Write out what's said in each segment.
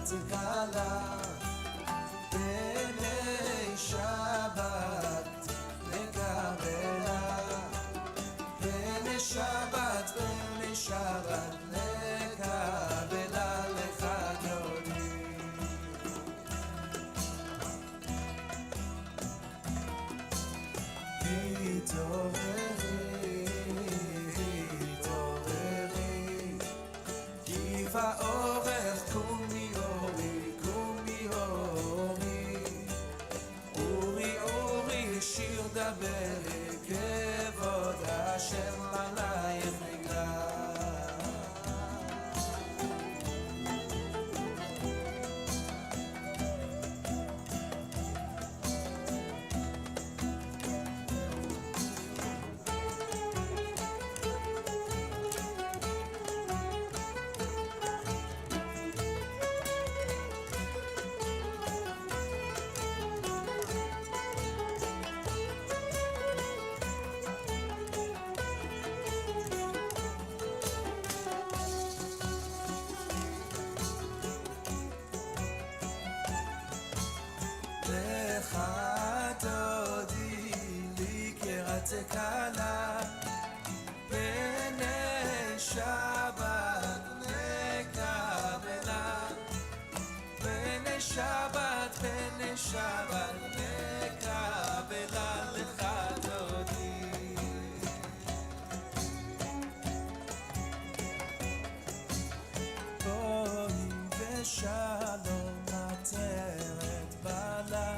כלה בני שבת לקבלה בני שבת לקבלה לך דודי התעוררי גיבה אורך קומי אורי שיר דברי כבוד השם עלייך נגלה לך דודי לקראת כלה בני שבת לקבלה בני שבת לקבלה לך דודי בואי ושלום עטרת בעלה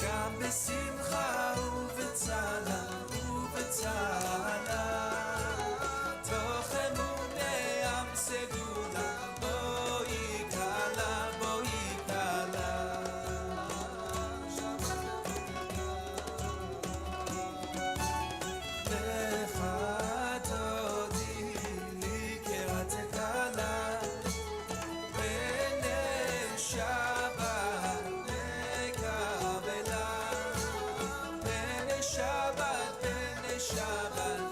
גם בשמחה ובצהלה תוך אמוני עם סגולה בואי כלה לך דודי לקראת כלה בני שבת לקבלה בני שבת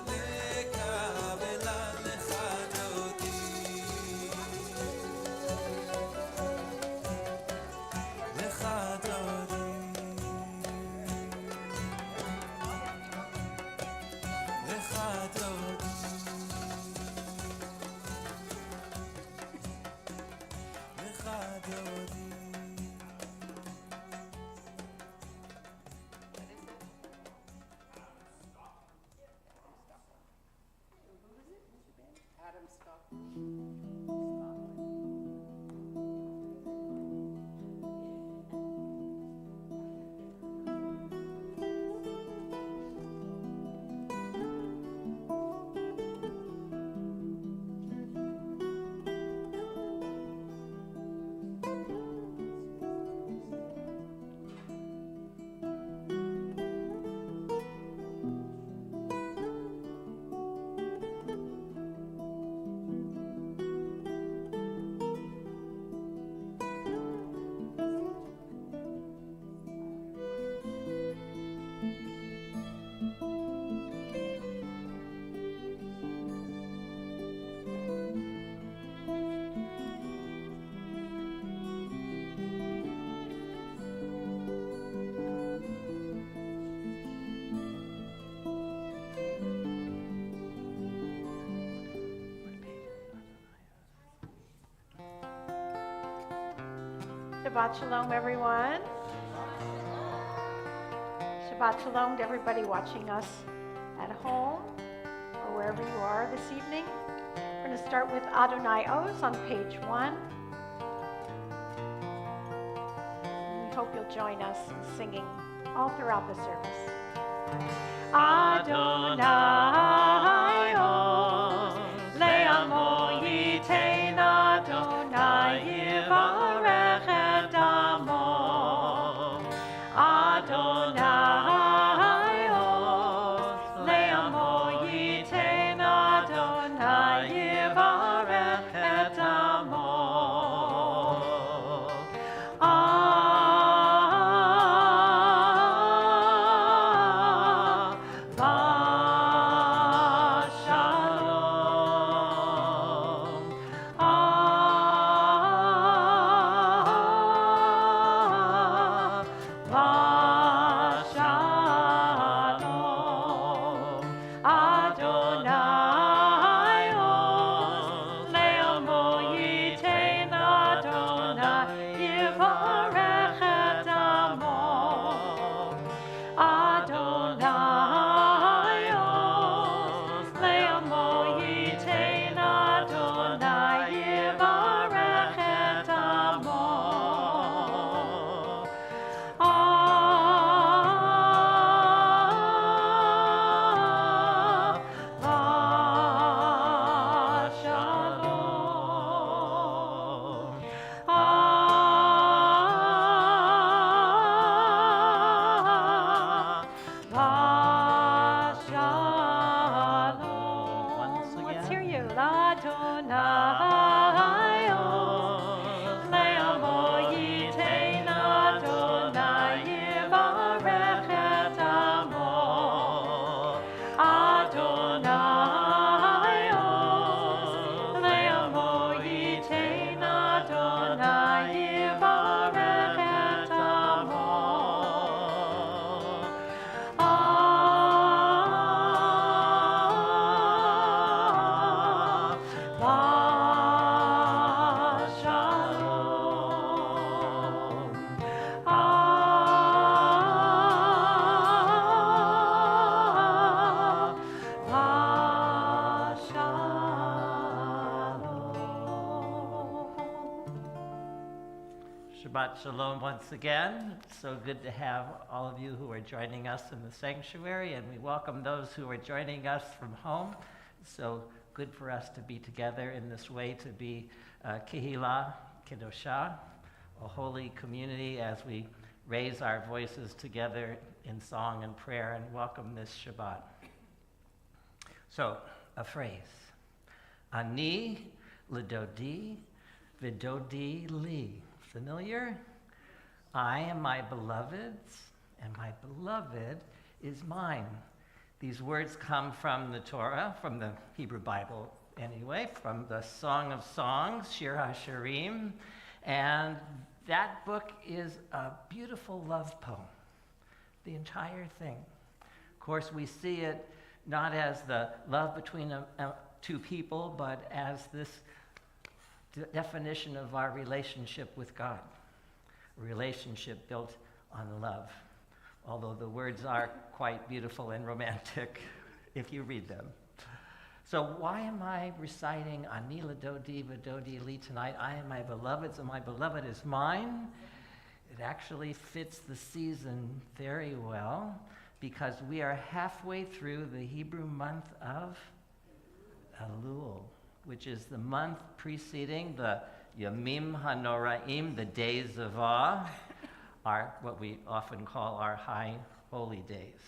לקבלה לך דודי לך דודי לך דודי לך דודי Adam Scott. Shabbat Shalom, everyone. Shabbat Shalom to everybody watching us at home or wherever you are this evening. We're going to start with Adonai Oz on page 1. We hope you'll join us in singing all throughout the service. Adonai Oz, Le'amo Yitein Adonai Yivarech et Amo. Adonai Oz, Le'amo Yitein Adonai Yivarech et Amo. Shabbat Shalom once again. It's so good to have all of you who are joining us in the sanctuary, and we welcome those who are joining us from home. It's so good for us to be together in this way, to be Kehillah Kedoshah, a holy community, as we raise our voices together in song and prayer and welcome this Shabbat. So, a phrase. Ani l'dodi v'dodi li. Familiar? I am my beloved's, and my beloved is mine. These words come from the Torah, from the Hebrew Bible anyway, from the Song of Songs, Shir HaShirim, and that book is a beautiful love poem, the entire thing. Of course, we see it not as the love between two people, but as this definition of our relationship with God, a relationship built on love. Although the words are quite beautiful and romantic if you read them. So why am I reciting Ani l'dodi v'dodi li tonight? I am my beloved's and my beloved is mine. It actually fits the season very well because we are halfway through the Hebrew month of Elul, which is the month preceding the Yamim HaNoraim, the days of awe, are what we often call our high holy days.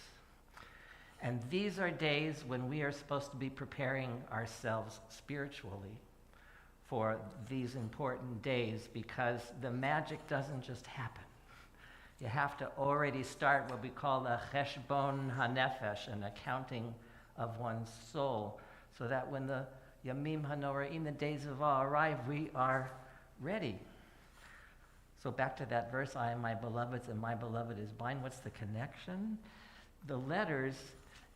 And these are days when we are supposed to be preparing ourselves spiritually for these important days, because the magic doesn't just happen. You have to already start what we call a cheshbon hanefesh, an accounting of one's soul, so that when the Yamim HaNoraim, the days of awe, arrive, we are ready. So back to that verse, I am my beloved's and my beloved is mine. What's the connection? The letters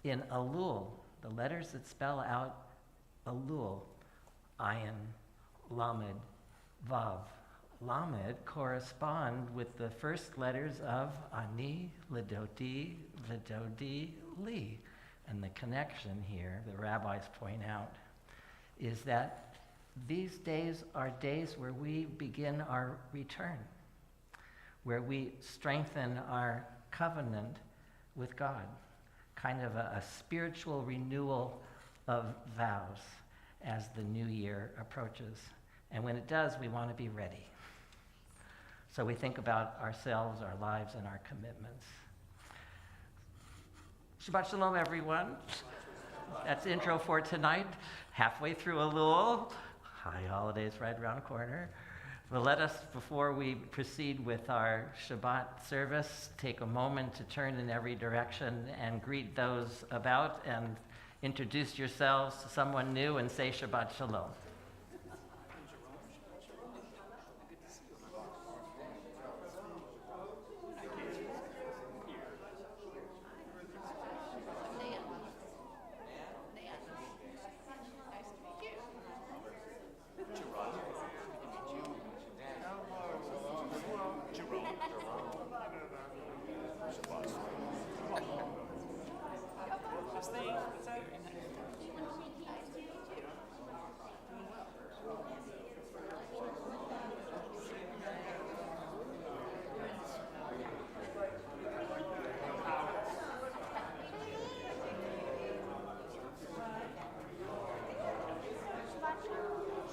in Elul, the letters that spell out Elul, Ayin, Lamed, Vav. Lamed correspond with the first letters of Ani, l'dodi, v'dodi, li. And the connection here, the rabbis point out, is that these days are days where we begin our return, where we strengthen our covenant with God, kind of a spiritual renewal of vows as the new year approaches. And when it does, we want to be ready. So we think about ourselves, our lives, and our commitments. Shabbat Shalom, everyone. That's intro for tonight. Halfway through Elul. High holidays right around the corner. Well, let us, before we proceed with our Shabbat service, take a moment to turn in every direction and greet those about and introduce yourselves to someone new and say Shabbat Shalom.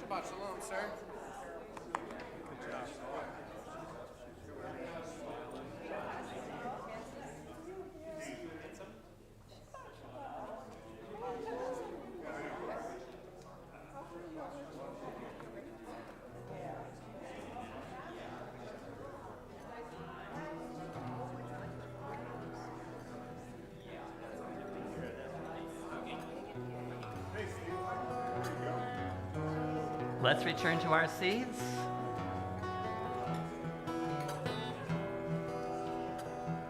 Shabbat Shalom, sir. Let's return to our seats.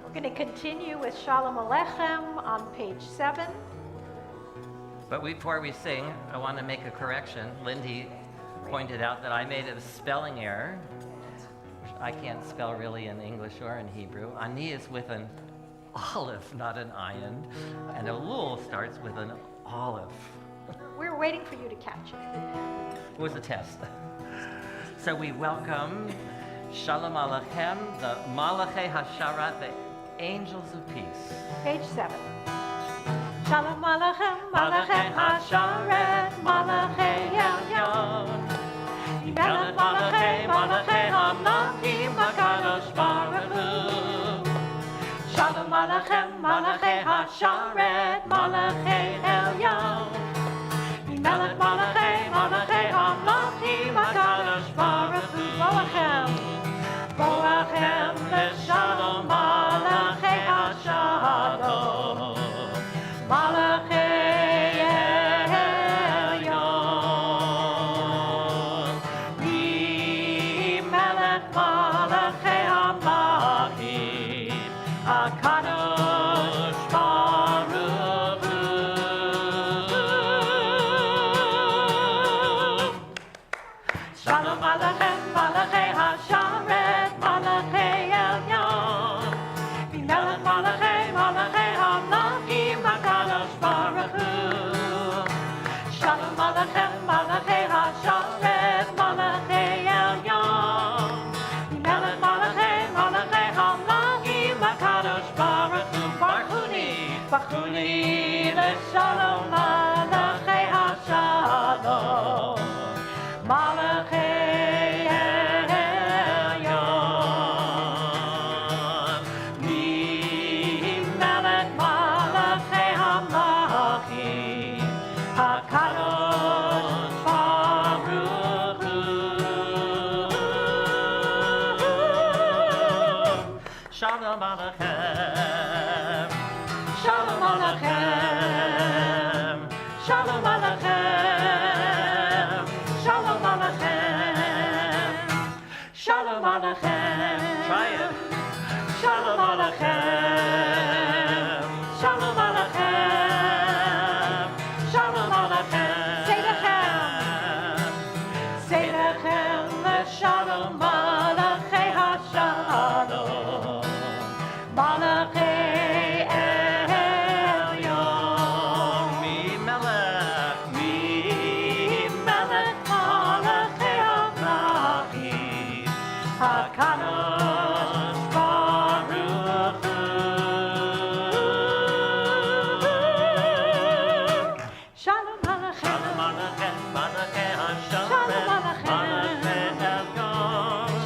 We're going to continue with Shalom Aleichem on page 7. But before we sing, I want to make a correction. Lindy pointed out that I made a spelling error. I can't spell really in English or in Hebrew. Ani is with an olive, not an ayin. And Elul starts with an olive. We're waiting for you to catch it. It was a test. So we welcome Shalom Alechem, the Malachei Hasharat, the angels of peace. Page 7. Shalom Alechem, Malachei Hasharet, Malachei Elyon. Melech Malachei, Malachei Hamlachim, HaKadosh Baruch Hu. Shalom Alechem, Malachei Hasharet, Malachei Elyon. Melech Malachei, Malachei Hamlachim, HaKadosh Baruch Hu. Boachem Leshalom, Malachei Hashalom, Malachei Elyon. Melech Malachei Hamlachim, HaKadosh Baruch Hu. Shalom Alechem, Malachei Hasharet, Malachei Elyon. Melech Malachei, Malachei Hamlachim, HaKadosh Baruch Hu. Shalom Alechem, Malachei Hasharet, Malachei Elyon. Melech Malachei, Malachei Hamlachim, HaKadosh Baruch Hu. Barchuni Leshalom, Malachei Hashalom, Malachei Elyon. Melech Malachei Hamlachim, HaKadosh Baruch Hu. Shalom Alechem, Shalom Alechem, Shalom Alechem, Shalom Alechem, Shalom Alechem. Try it. Shalom Alechem, Shalom Alechem, Shalom Alechem. Say lechem, say lechem, Shalom Malachei Hashalom, Malachei Elyon. Melech Malachei Hamlachim, HaKadosh Baruch Hu. Shalom Alechem, Malachei Hasharet, Shalom Alechem, Malachei Elyon.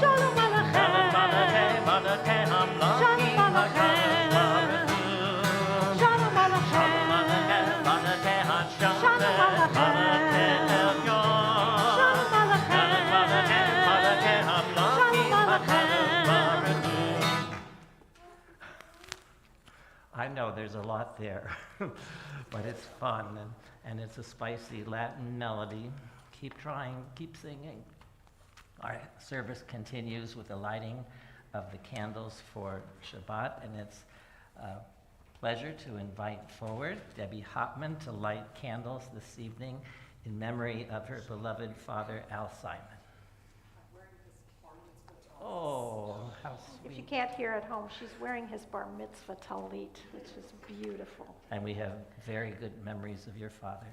Shalom Alechem, Malachei Hamlachim, Shalom Alechem, HaKadosh Baruch Hu. Shalom Alechem, Malachei Hasharet, Shalom Alechem, Malachei Elyon. Shalom Alechem, Malachei Hamlachim, HaKadosh Baruch Hu. I know there's a lot there, but it's fun and it's a spicy Latin melody. Keep trying, keep singing. Our service continues with the lighting of the candles for Shabbat, and it's a pleasure to invite forward Debbie Hopman to light candles this evening in memory of her beloved father, Al Simon. Oh, how If you sweet. can't hear at home, she's wearing his bar mitzvah talit, which is beautiful. And we have very good memories of your father.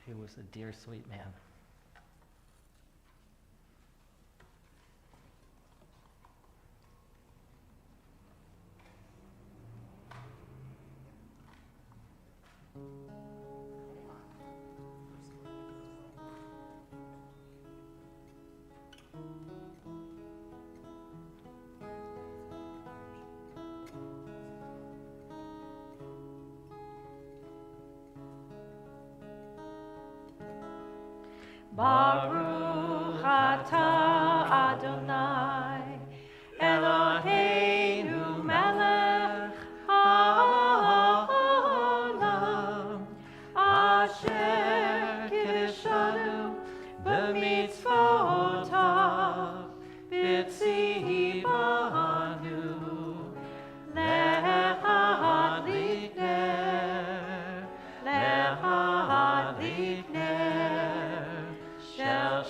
He was a dear, sweet man. Baruch atah Adonai, Eloheinu melech haolam, asher kiddushanu b'mitzvotav, b'tzivanu, lehadlik ner, lehadlik ner, shel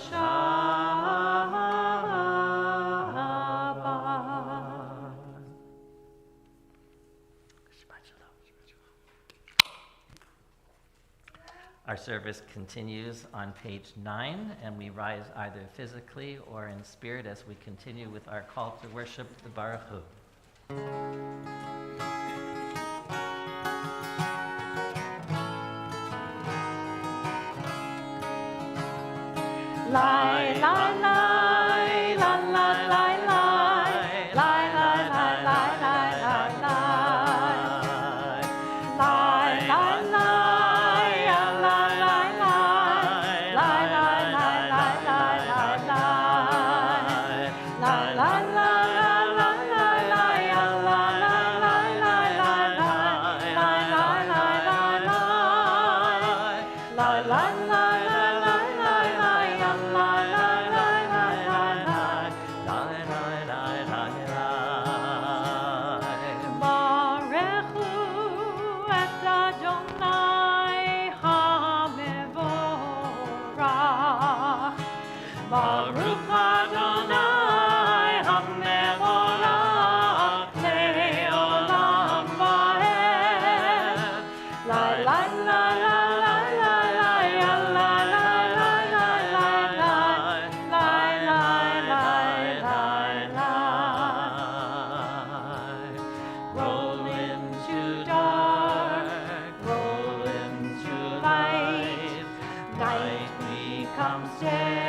Our service continues on page 9, and we rise either physically or in spirit as we continue with our call to worship the Baruch Hu. Lai, lai, lai, la, la, lai, lai, lai, lai, lai, lai, lai, lai, lai, lai, lai, lai, la, lai, lai, lai, lai, lai, lai, lai, lai, lai, lai, Baruch Adonai HaMevorach Le'olam Va'ed. Lai, lai, lai, lai, lai, lai, lai, lai, lai, lai, lai, lai, lai, lai. Roll into dark, roll into light. Night becomes day.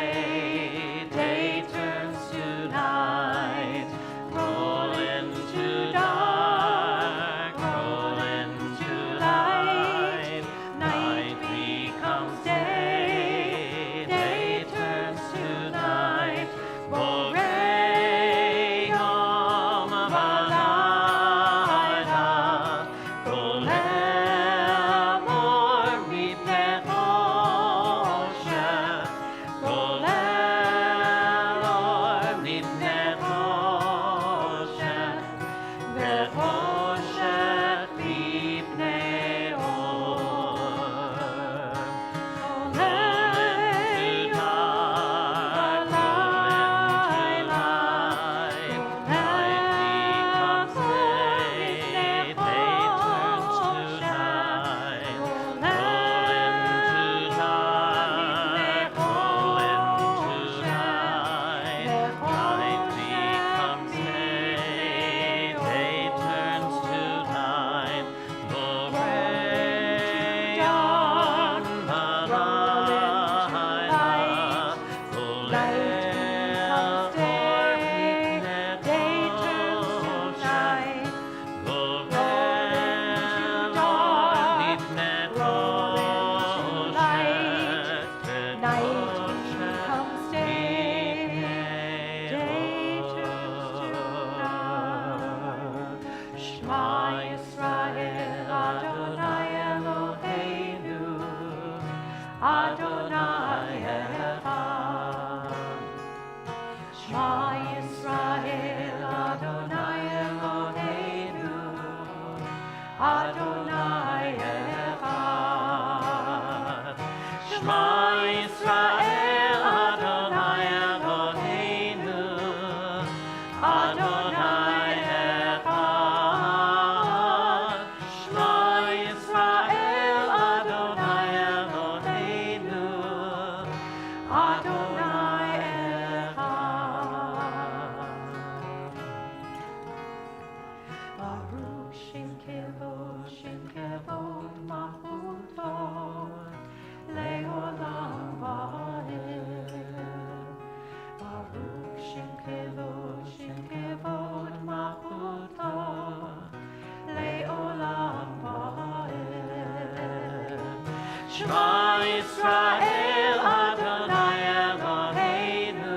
Shema Yisrael, Adonai Eloheinu,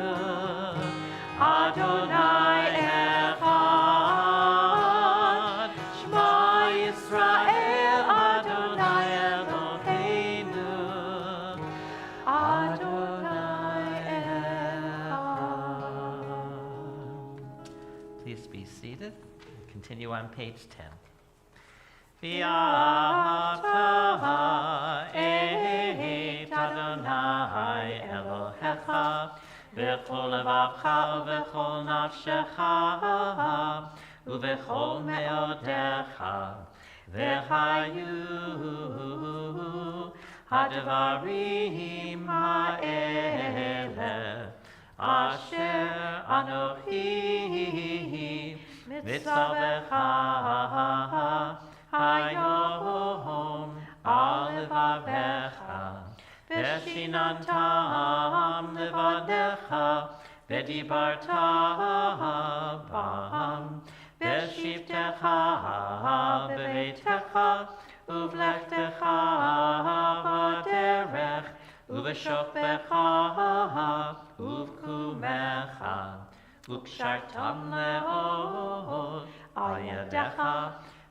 Adonai Echad. Shema Yisrael, Adonai Eloheinu, Adonai Echad. Please be seated. Continue on page 10. V'ahavta et Adonai Elohecha v'chol levavcha v'chol nafshecha uv'chol meodecha v'chayu הדברים האלה אשר אנוכי מצווך היום על לבבך ושיננתם לבדיך ודיברת בם בשבתך בביתך ובלכתך בדרך ובשוכבך ובקומך וקשרתם מאוד על ידיך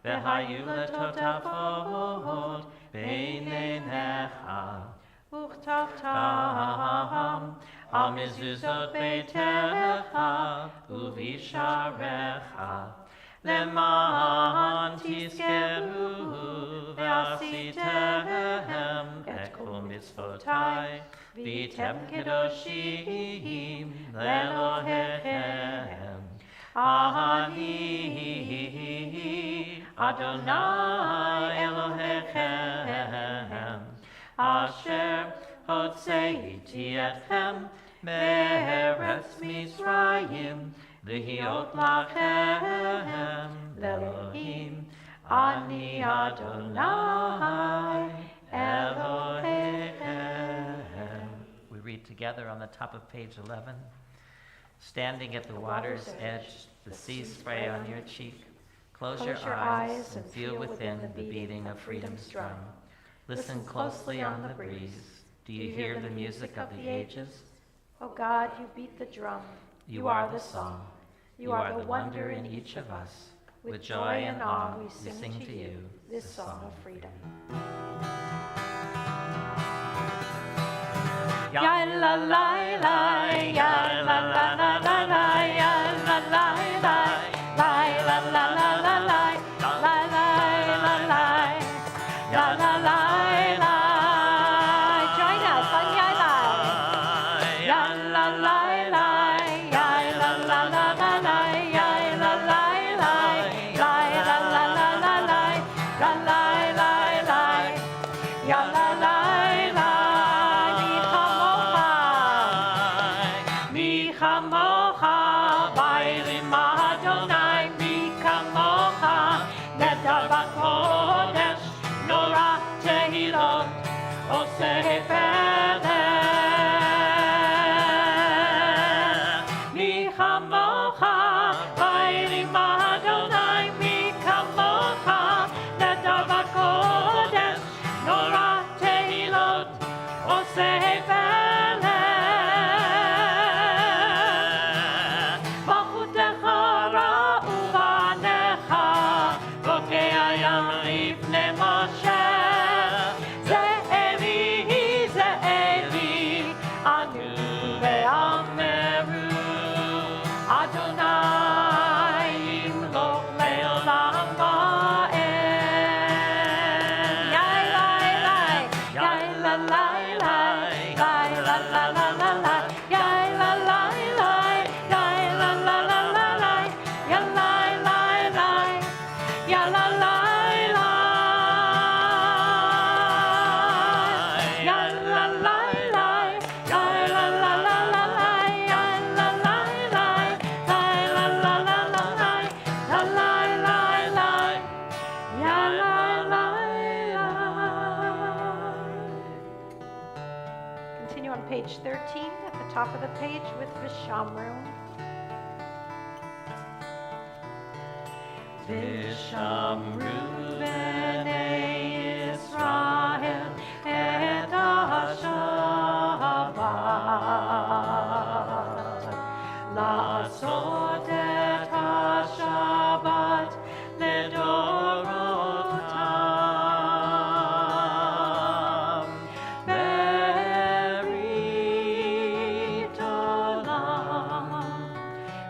והיו לטוטפות בין עיניך וכתבתם על מזוזות ביתך ובשעריך למען תזכרו ועשיתם את כל מצוותיי והייתם קדושים לאלוהיכם. אני אדוני אלוהיכם אשר הוצאתי אתכם מארץ מצרים להיות לכם לאלוהים. אני אדוני אלוהיכם. We read together on the top of page 11. Standing at the water's edge, the sea spray on your cheek. Close your eyes and feel within the beating of freedom's drum. Listen closely on the breeze. Do you hear the music of the ages? O God, you beat the drum. You are the song. You are the wonder in each of us. With joy and awe we sing to you this song of freedom. Ya la la la, ya la la la la la, ya la la la, la la la la la la, la la la la, ya la la la. Join us on Ya La. Ya la la la, ya la la la la la, ya la la la, la la la la la la, la la la la, ya la la la. Mi chamocha, bailim Adonai, mi chamocha, neder b'kodesh, nora tehilot, oseh pelech. Mi chamocha, bailim Adonai, mi chamocha, neder b'kodesh, nora tehilot, oseh pelech. Continue on page 13 at the top of the page with Vishamru. Vishamru b'nei Yisrael et ha-Shabbat לעשות את השבת לדורותם ברית עולם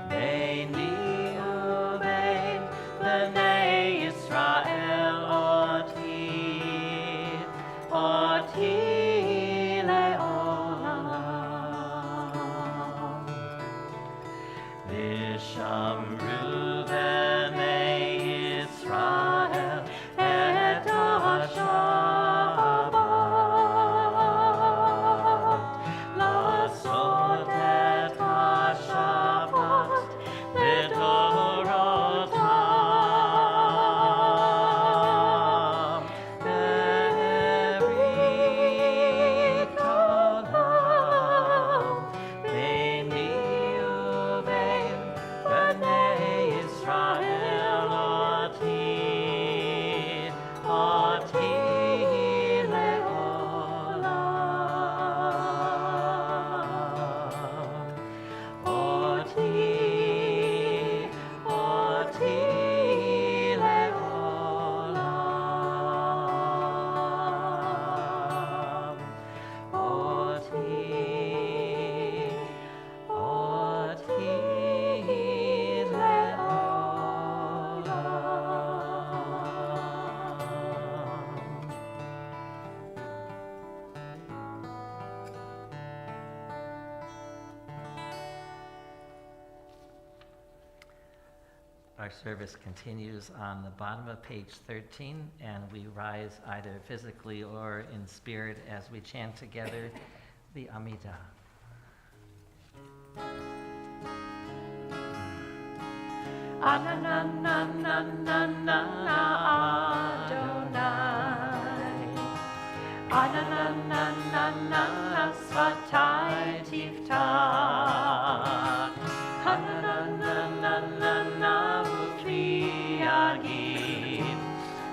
ביני ובין בני ישראל Our service continues on the bottom of page 13, and we rise either physically or in spirit as we chant together the Amidah. Adonai, Svatai Tiftach,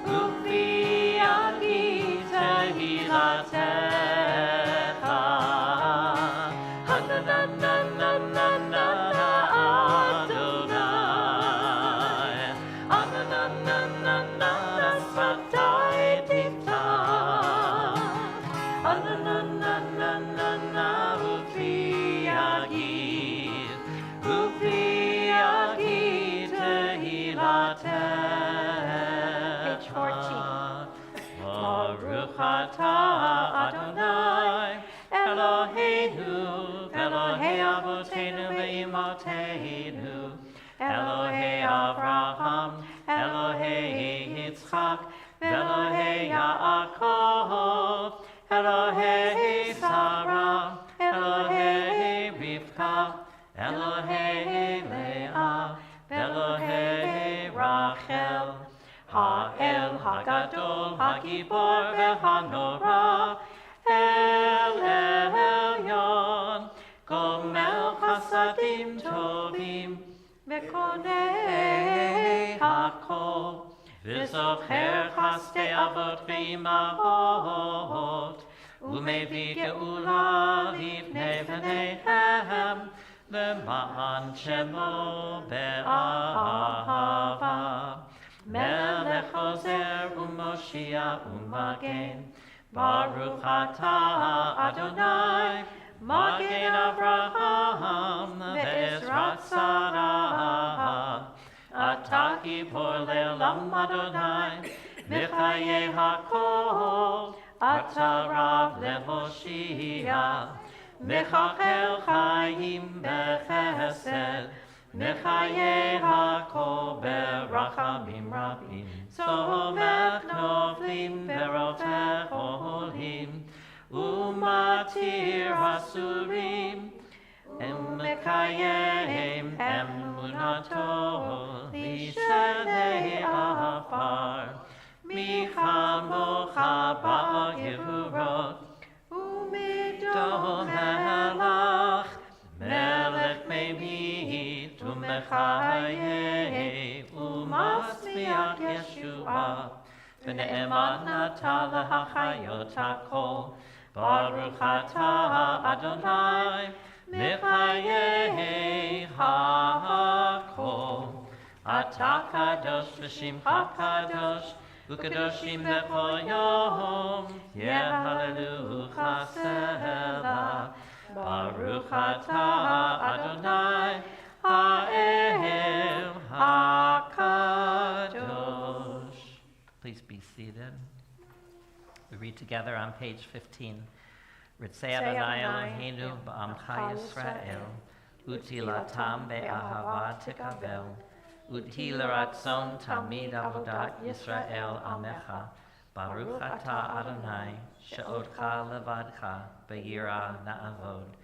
Ufri Agid Tehilatecha, Adonai, Svatai Tiftach, Page 14. Baruch atah Adonai Eloheinu, Elohei Avoteinu ve'Imoteinu, Elohei Avraham, Elohei Yitzchak, Elohei Yaakov, Elohei Sarah, Elohei Rivka, Elohei Leah, Elohei Rachel, Ha'el Hagadol, Hagibor ve'Hanora, El Elyon, Gomel Chasadim Tovim, Ve'konei Hakol, V'zocher Chasdei Avot ve'imahot, U'mevi ge'ula livnei v'neihem, Le'ma'an shemo be'ahava, Melech Ozer u'Moshia u'Magen, Baruch atah Adonai, Magen Avraham ve'Ezrat Sarah, Atah Gibor le'olam Adonai, V'chayei hakol, Atah Rav le'Hoshia, Mechachel Chaim bechesed, Mechayei hakol berachamim rabim, Somech noflim berotech olim, Umatir hasurim, Mekayem emunato lishenei afar, Michamocha ba'gevurot, Umidon melach, Melech meimit umechayei, Umasmiach Yeshua, V'ne'eman nata lahachayot hakol, Baruch atah Adonai, Mechayei hakol, Atah kadosh v'shimcha kadosh, Ukadoshim b'chol yom, Yehalelu chasela, Baruch atah Adonai, Ha'el HaKadosh. Please be seated. We read together on page 15. Ritzei Adonai Eloheinu ba'amcha Yisrael, Utilatam be'ahava tekavel, Uti l'ratzon tamid avodat Yisrael amecha, Baruch atah Adonai, she'odcha levadcha, be'yira na'avod.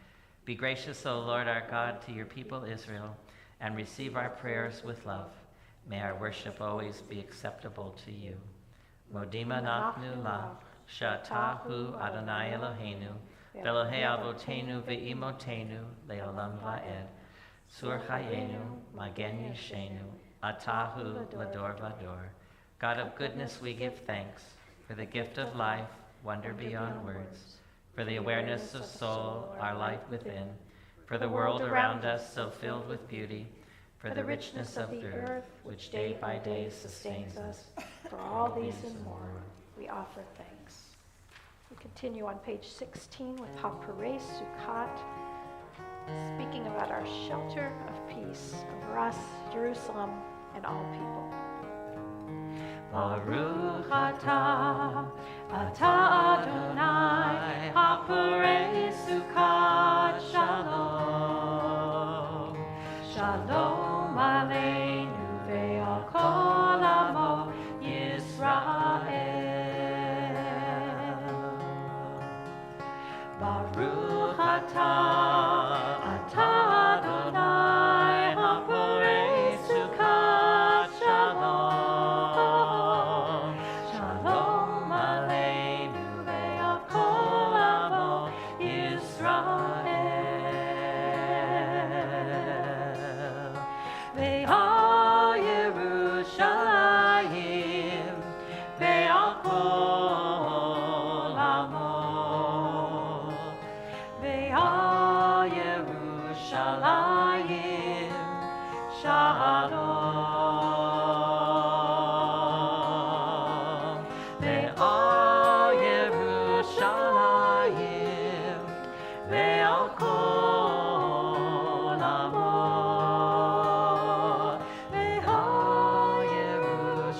Be gracious, O Lord our God, to your people Israel, and receive our prayers with love. May our worship always be acceptable to you. Modima nachnu la, she'atahu Adonai Eloheinu, Elohei Avotenu ve'imotenu le'olam va'ed. Sur chayenu, magen yishenu, atahu lador vador. God of goodness, we give thanks for the gift of life, wonder beyond words, for the awareness of soul, our life within, for the world around us so filled with beauty, for the richness of the earth, which day by day sustains us. For all these and more, we offer thanks. We continue on page 16 with Haparei Sukkot, speaking about our shelter of peace over us, Jerusalem, and all people. Baruch atah, atah Adonai, Haparei Sukkot Shalom. Shalom aleinu ve'al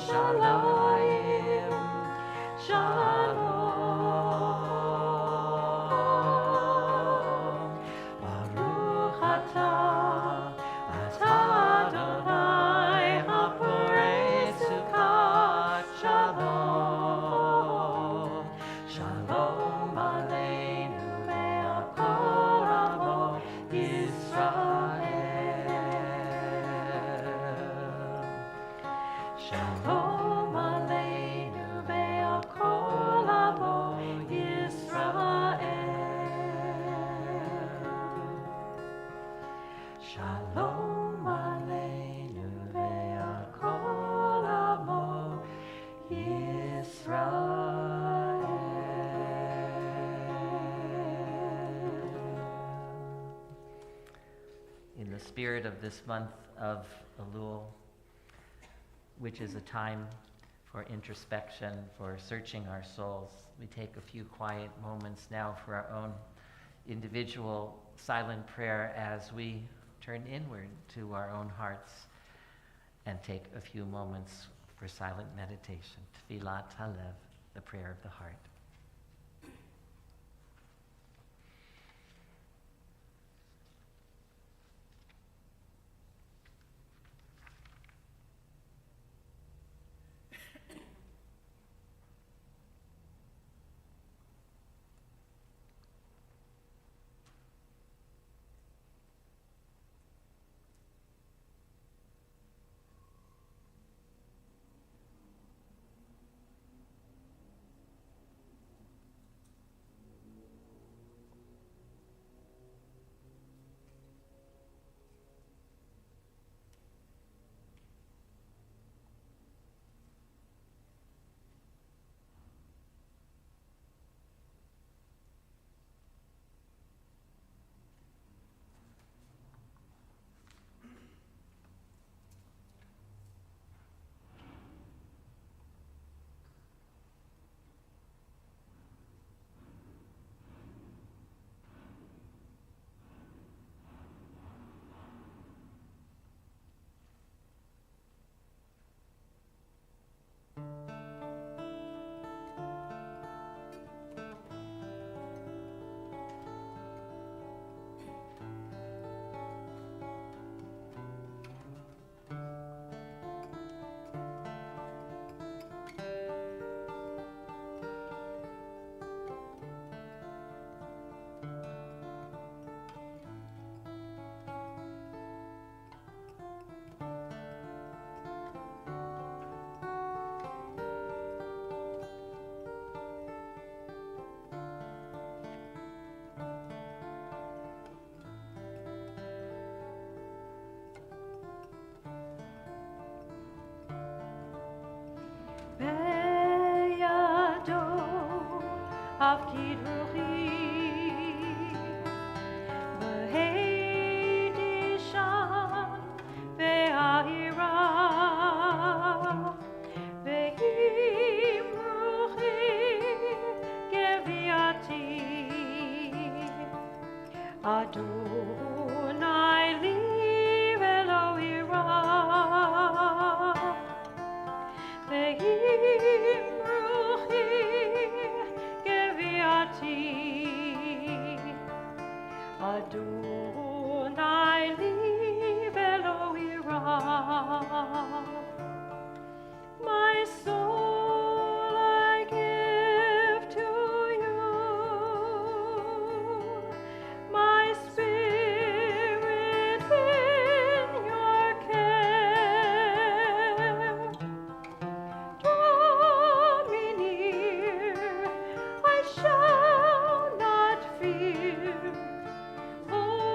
Yerushalayim, Shalom. Baruch atah, Adonai haporei sukkot shalom. Shalom aleinu ve'al kol amo Yisrael. Shalom aleinu ve'al kol amo Yisrael. Shalom aleinu ve'al kol amo Yisrael. In the spirit of this month of Elul, which is a time for introspection, for searching our souls, we take a few quiet moments now for our own individual silent prayer as we turn inward to our own hearts and take a few moments for silent meditation. Tfilat Halev, the prayer of the heart. Avkid ruchi v'heiti shan ve'ahira ve'im ruchi geviati Adonai li velo ira ve'im ruchi geviati Adonai li velo ira. My soul I give to you, my spirit in your care. Draw me near, I shall not fear. Oh,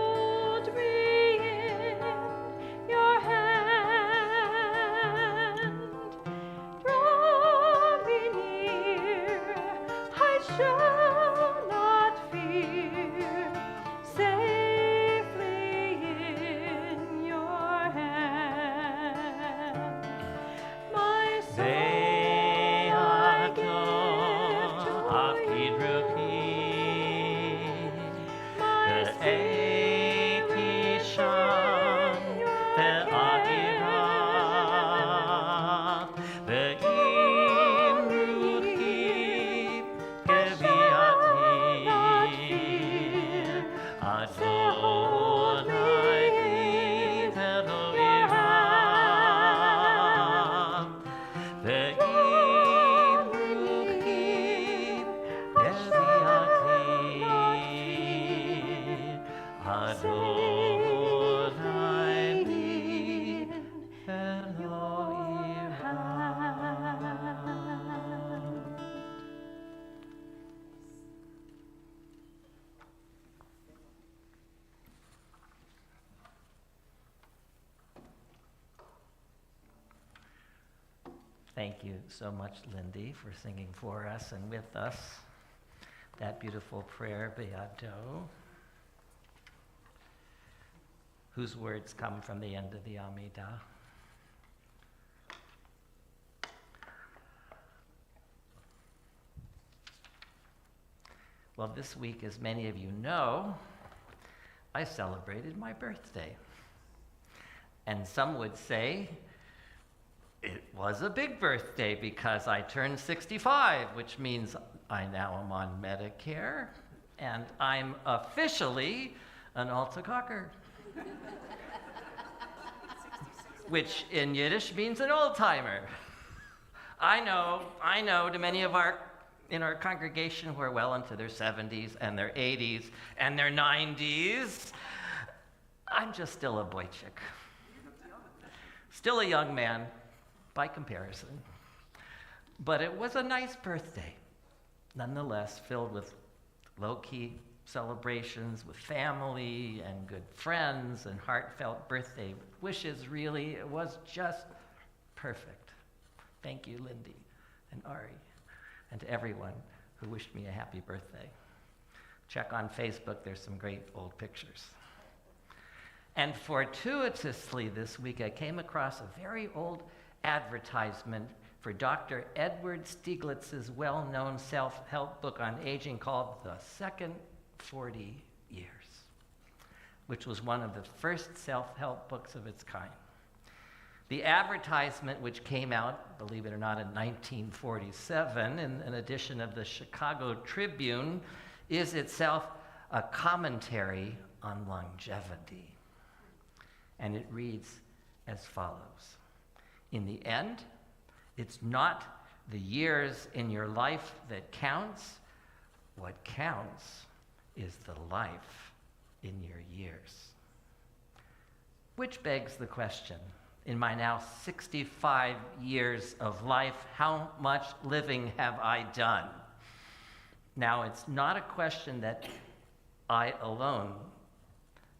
Thank you so much, Lindy, for singing for us and with us that beautiful prayer, Beato, whose words come from the end of the Amidah. Well, this week, as many of you know, I celebrated my birthday. And some would say it was a big birthday because I turned 65, which means I now am on Medicare, and I'm officially an Alta-Cocker, which in Yiddish means an old-timer. I know, to many of in our congregation who are well into their 70s and their 80s and their 90s, I'm just still a boy chick. Still a young man by comparison. But it was a nice birthday, nonetheless, filled with low-key celebrations with family and good friends and heartfelt birthday wishes. Really, it was just perfect. Thank you, Lindy and Ari, and to everyone who wished me a happy birthday. Check on Facebook, there's some great old pictures. And fortuitously this week, I came across a very old advertisement for Dr. Edward Stieglitz's well-known self-help book on aging called The Second 40 Years, which was one of the first self-help books of its kind. The advertisement, which came out, believe it or not, in 1947 in an edition of the Chicago Tribune, is itself a commentary on longevity. And it reads as follows. In the end, it's not the years in your life that counts. What counts is the life in your years. Which begs the question, in my now 65 years of life, how much living have I done? Now, it's not a question that I alone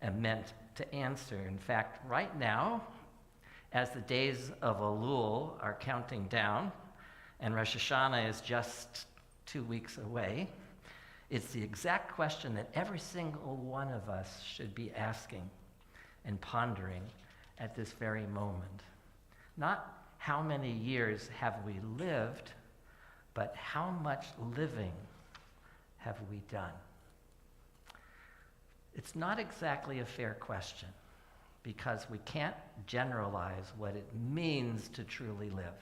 am meant to answer. In fact, right now, as the days of Elul are counting down, and Rosh Hashanah is just 2 weeks away, it's the exact question that every single one of us should be asking and pondering at this very moment. Not how many years have we lived, but how much living have we done? It's not exactly a fair question because we can't generalize what it means to truly live.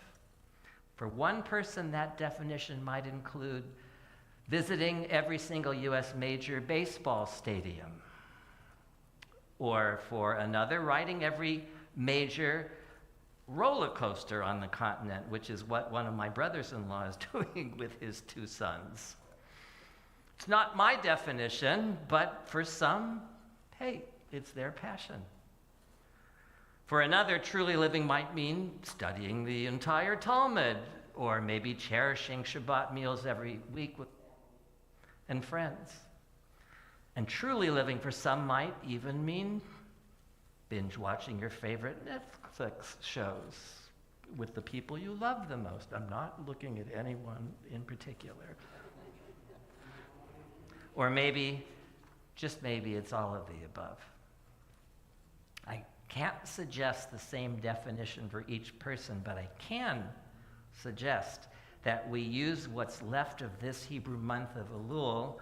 For one person, that definition might include visiting every single U.S. major baseball stadium. Or for another, riding every major roller coaster on the continent, which is what one of my brothers-in-law is doing with his 2 sons. It's not my definition, but for some, hey, it's their passion. For another, truly living might mean studying the entire Talmud, or maybe cherishing Shabbat meals every week with and friends. And truly living for some might even mean binge watching your favorite Netflix shows with the people you love the most. I'm not looking at anyone in particular. Or maybe, just maybe, it's all of the above. I can't suggest the same definition for each person, but I can suggest that we use what's left of this Hebrew month of Elul,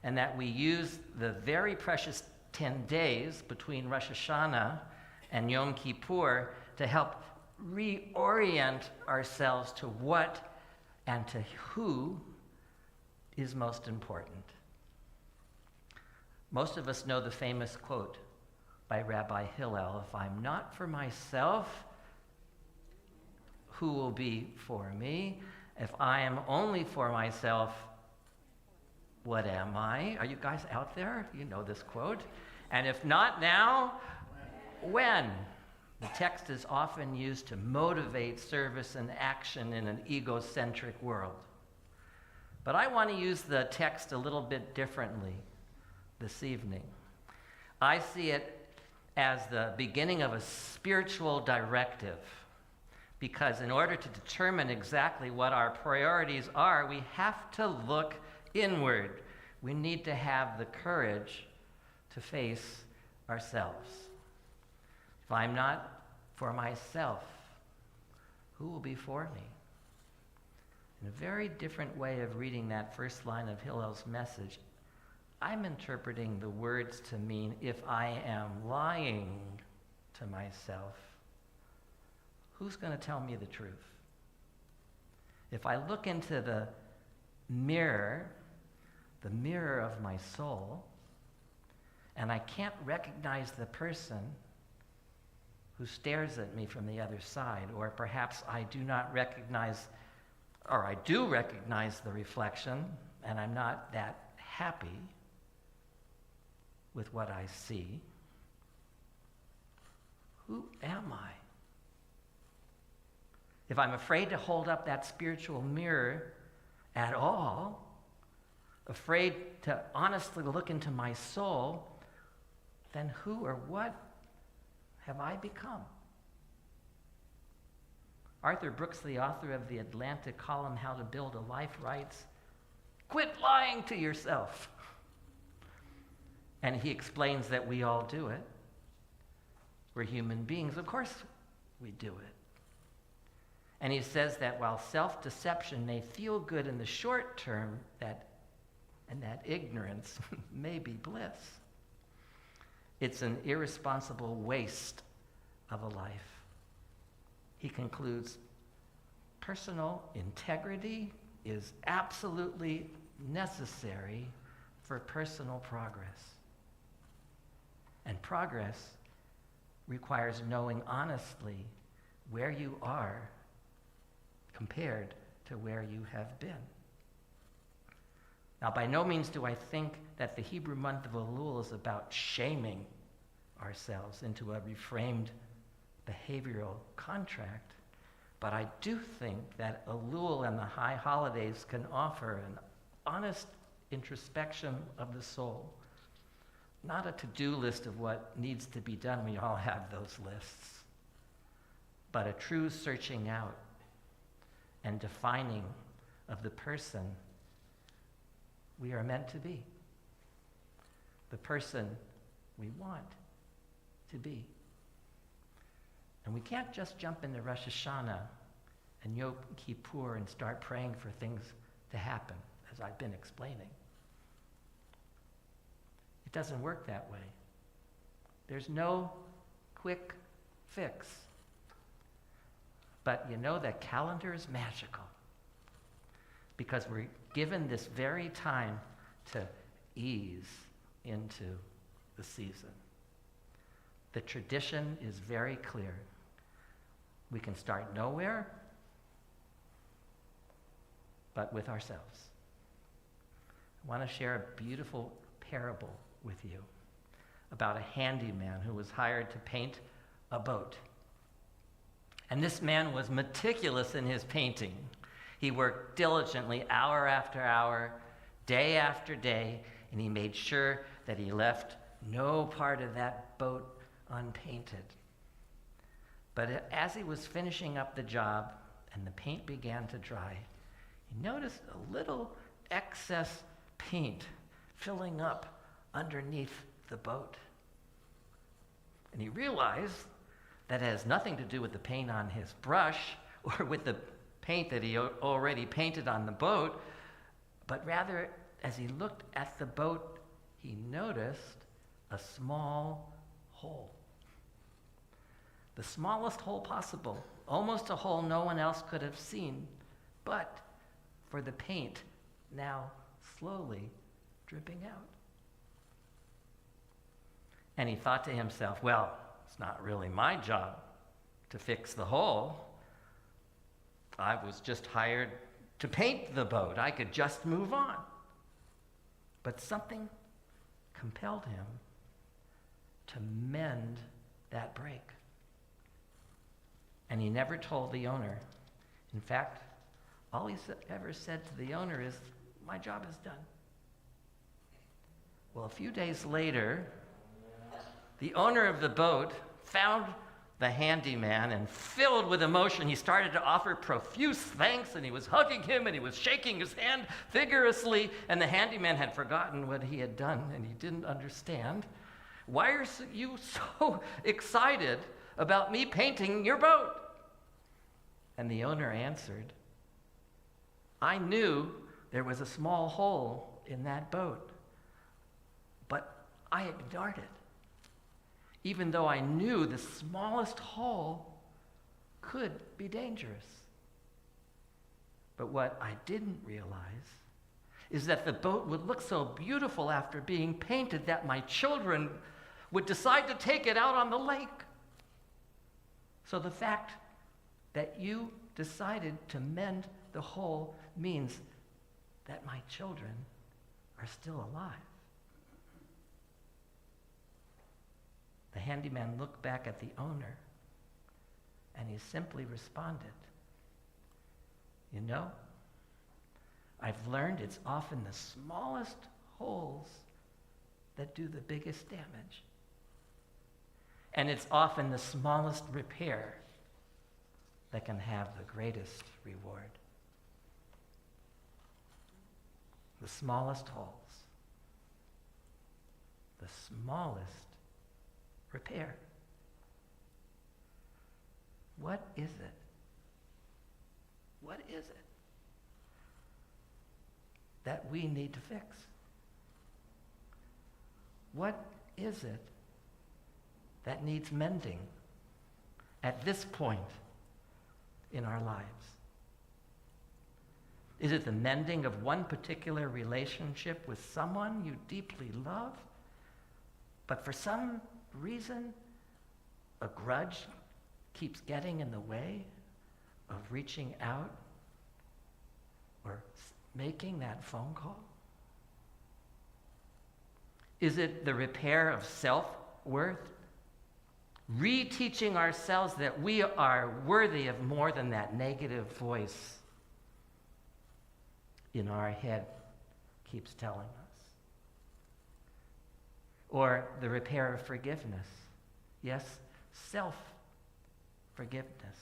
and that we use the very precious 10 days between Rosh Hashanah and Yom Kippur to help reorient ourselves to what and to who is most important. Most of us know the famous quote by Rabbi Hillel, "If I'm not for myself, who will be for me? If I am only for myself, what am I?" Are you guys out there? You know this quote. And if not now, when? The text is often used to motivate service and action in an egocentric world. But I want to use the text a little bit differently this evening. I see it as the beginning of a spiritual directive, because in order to determine exactly what our priorities are, we have to look inward. We need to have the courage to face ourselves. If I'm not for myself, who will be for me? In a very different way of reading that first line of Hillel's message, I'm interpreting the words to mean if I am lying to myself, who's going to tell me the truth? If I look into the mirror of my soul, and I can't recognize the person who stares at me from the other side, or perhaps I do not recognize, or I do recognize the reflection, and I'm not that happy with what I see, who am I? If I'm afraid to hold up that spiritual mirror at all, afraid to honestly look into my soul, then who or what have I become? Arthur Brooks, the author of the Atlantic column, How to Build a Life, writes, "Quit lying to yourself." And he explains that we all do it. We're human beings. Of course we do it. And he says that while self-deception may feel good in the short term, that ignorance may be bliss. It's an irresponsible waste of a life. He concludes, personal integrity is absolutely necessary for personal progress. And progress requires knowing honestly where you are compared to where you have been. Now, by no means do I think that the Hebrew month of Elul is about shaming ourselves into a reframed behavioral contract, but I do think that Elul and the high holidays can offer an honest introspection of the soul, not a to-do list of what needs to be done. We all have those lists, but a true searching out and defining of the person we are meant to be, the person we want to be. And we can't just jump into Rosh Hashanah and Yom Kippur and start praying for things to happen, as I've been explaining. It doesn't work that way. There's no quick fix. But you know that calendar is magical because we're given this very time to ease into the season. The tradition is very clear. We can start nowhere, but with ourselves. I want to share a beautiful parable with you about a handyman who was hired to paint a boat. And this man was meticulous in his painting. He worked diligently hour after hour, day after day, and he made sure that he left no part of that boat unpainted. But as he was finishing up the job and the paint began to dry, he noticed a little excess paint filling up underneath the boat. And he realized that it has nothing to do with the paint on his brush or with the paint that he already painted on the boat, but rather, as he looked at the boat, he noticed a small hole. The smallest hole possible, almost a hole no one else could have seen, but for the paint now slowly dripping out. And he thought to himself, well, it's not really my job to fix the hole. I was just hired to paint the boat. I could just move on. But something compelled him to mend that break. And he never told the owner. In fact, all he ever said to the owner is, my job is done. Well, a few days later, the owner of the boat found the handyman, and filled with emotion, he started to offer profuse thanks, and he was hugging him, and he was shaking his hand vigorously, and the handyman had forgotten what he had done, and he didn't understand. Why are you so excited about me painting your boat? And the owner answered, I knew there was a small hole in that boat, but I ignored it, even though I knew the smallest hole could be dangerous. But what I didn't realize is that the boat would look so beautiful after being painted that my children would decide to take it out on the lake. So the fact that you decided to mend the hole means that my children are still alive. The handyman looked back at the owner, and he simply responded, you know, I've learned it's often the smallest holes that do the biggest damage. And it's often the smallest repair that can have the greatest reward. The smallest holes, the smallest repair. What is it? What is it that we need to fix? What is it that needs mending at this point in our lives? Is it the mending of one particular relationship with someone you deeply love, but for some reason a grudge keeps getting in the way of reaching out or making that phone call? Is it the repair of self-worth? Reteaching ourselves that we are worthy of more than that negative voice in our head keeps telling us. Or the repair of forgiveness. Yes, self-forgiveness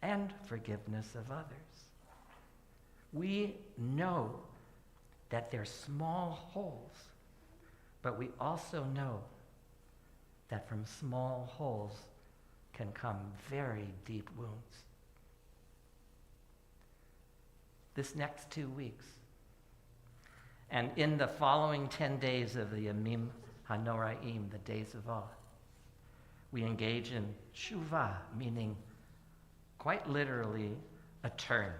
and forgiveness of others. We know that they're small holes, but we also know that from small holes can come very deep wounds. This next 2 weeks, and in the following 10 days of the Yamim HaNoraim, the days of awe, we engage in tshuva, meaning quite literally a turn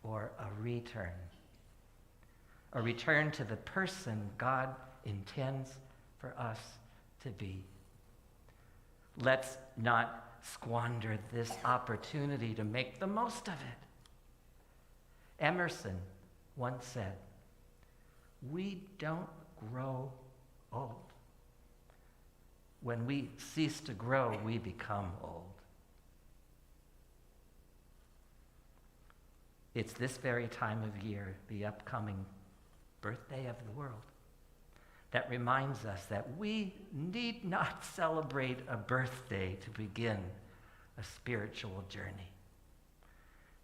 or a return to the person God intends for us to be. Let's not squander this opportunity to make the most of it. Emerson once said, we don't grow old. When we cease to grow, we become old. It's this very time of year, the upcoming birthday of the world, that reminds us that we need not celebrate a birthday to begin a spiritual journey.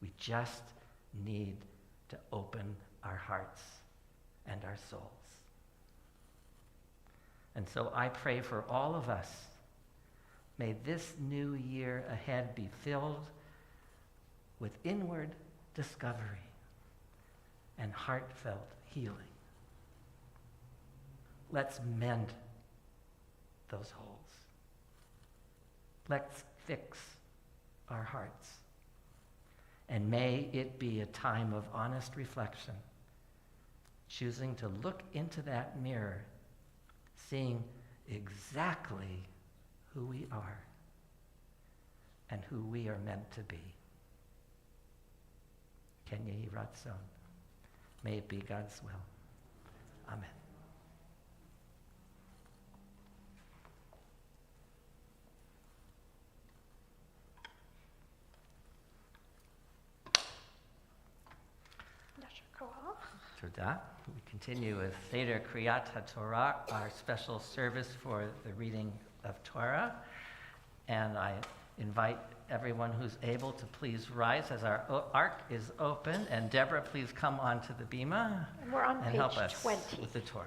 We just need to open our hearts and our souls. And so I pray for all of us. May this new year ahead be filled with inward discovery and heartfelt healing. Let's mend those holes. Let's fix our hearts. And may it be a time of honest reflection, choosing to look into that mirror, seeing exactly who we are and who we are meant to be. Kenya Ratzon. May it be God's will. Amen. Todah. We continue with Seder Kriyat HaTorah, our special service for the reading of Torah. And I invite everyone who's able to please rise as our ark is open. And Deborah, please come onto the bima And we're on and page help us 20. with the Torah.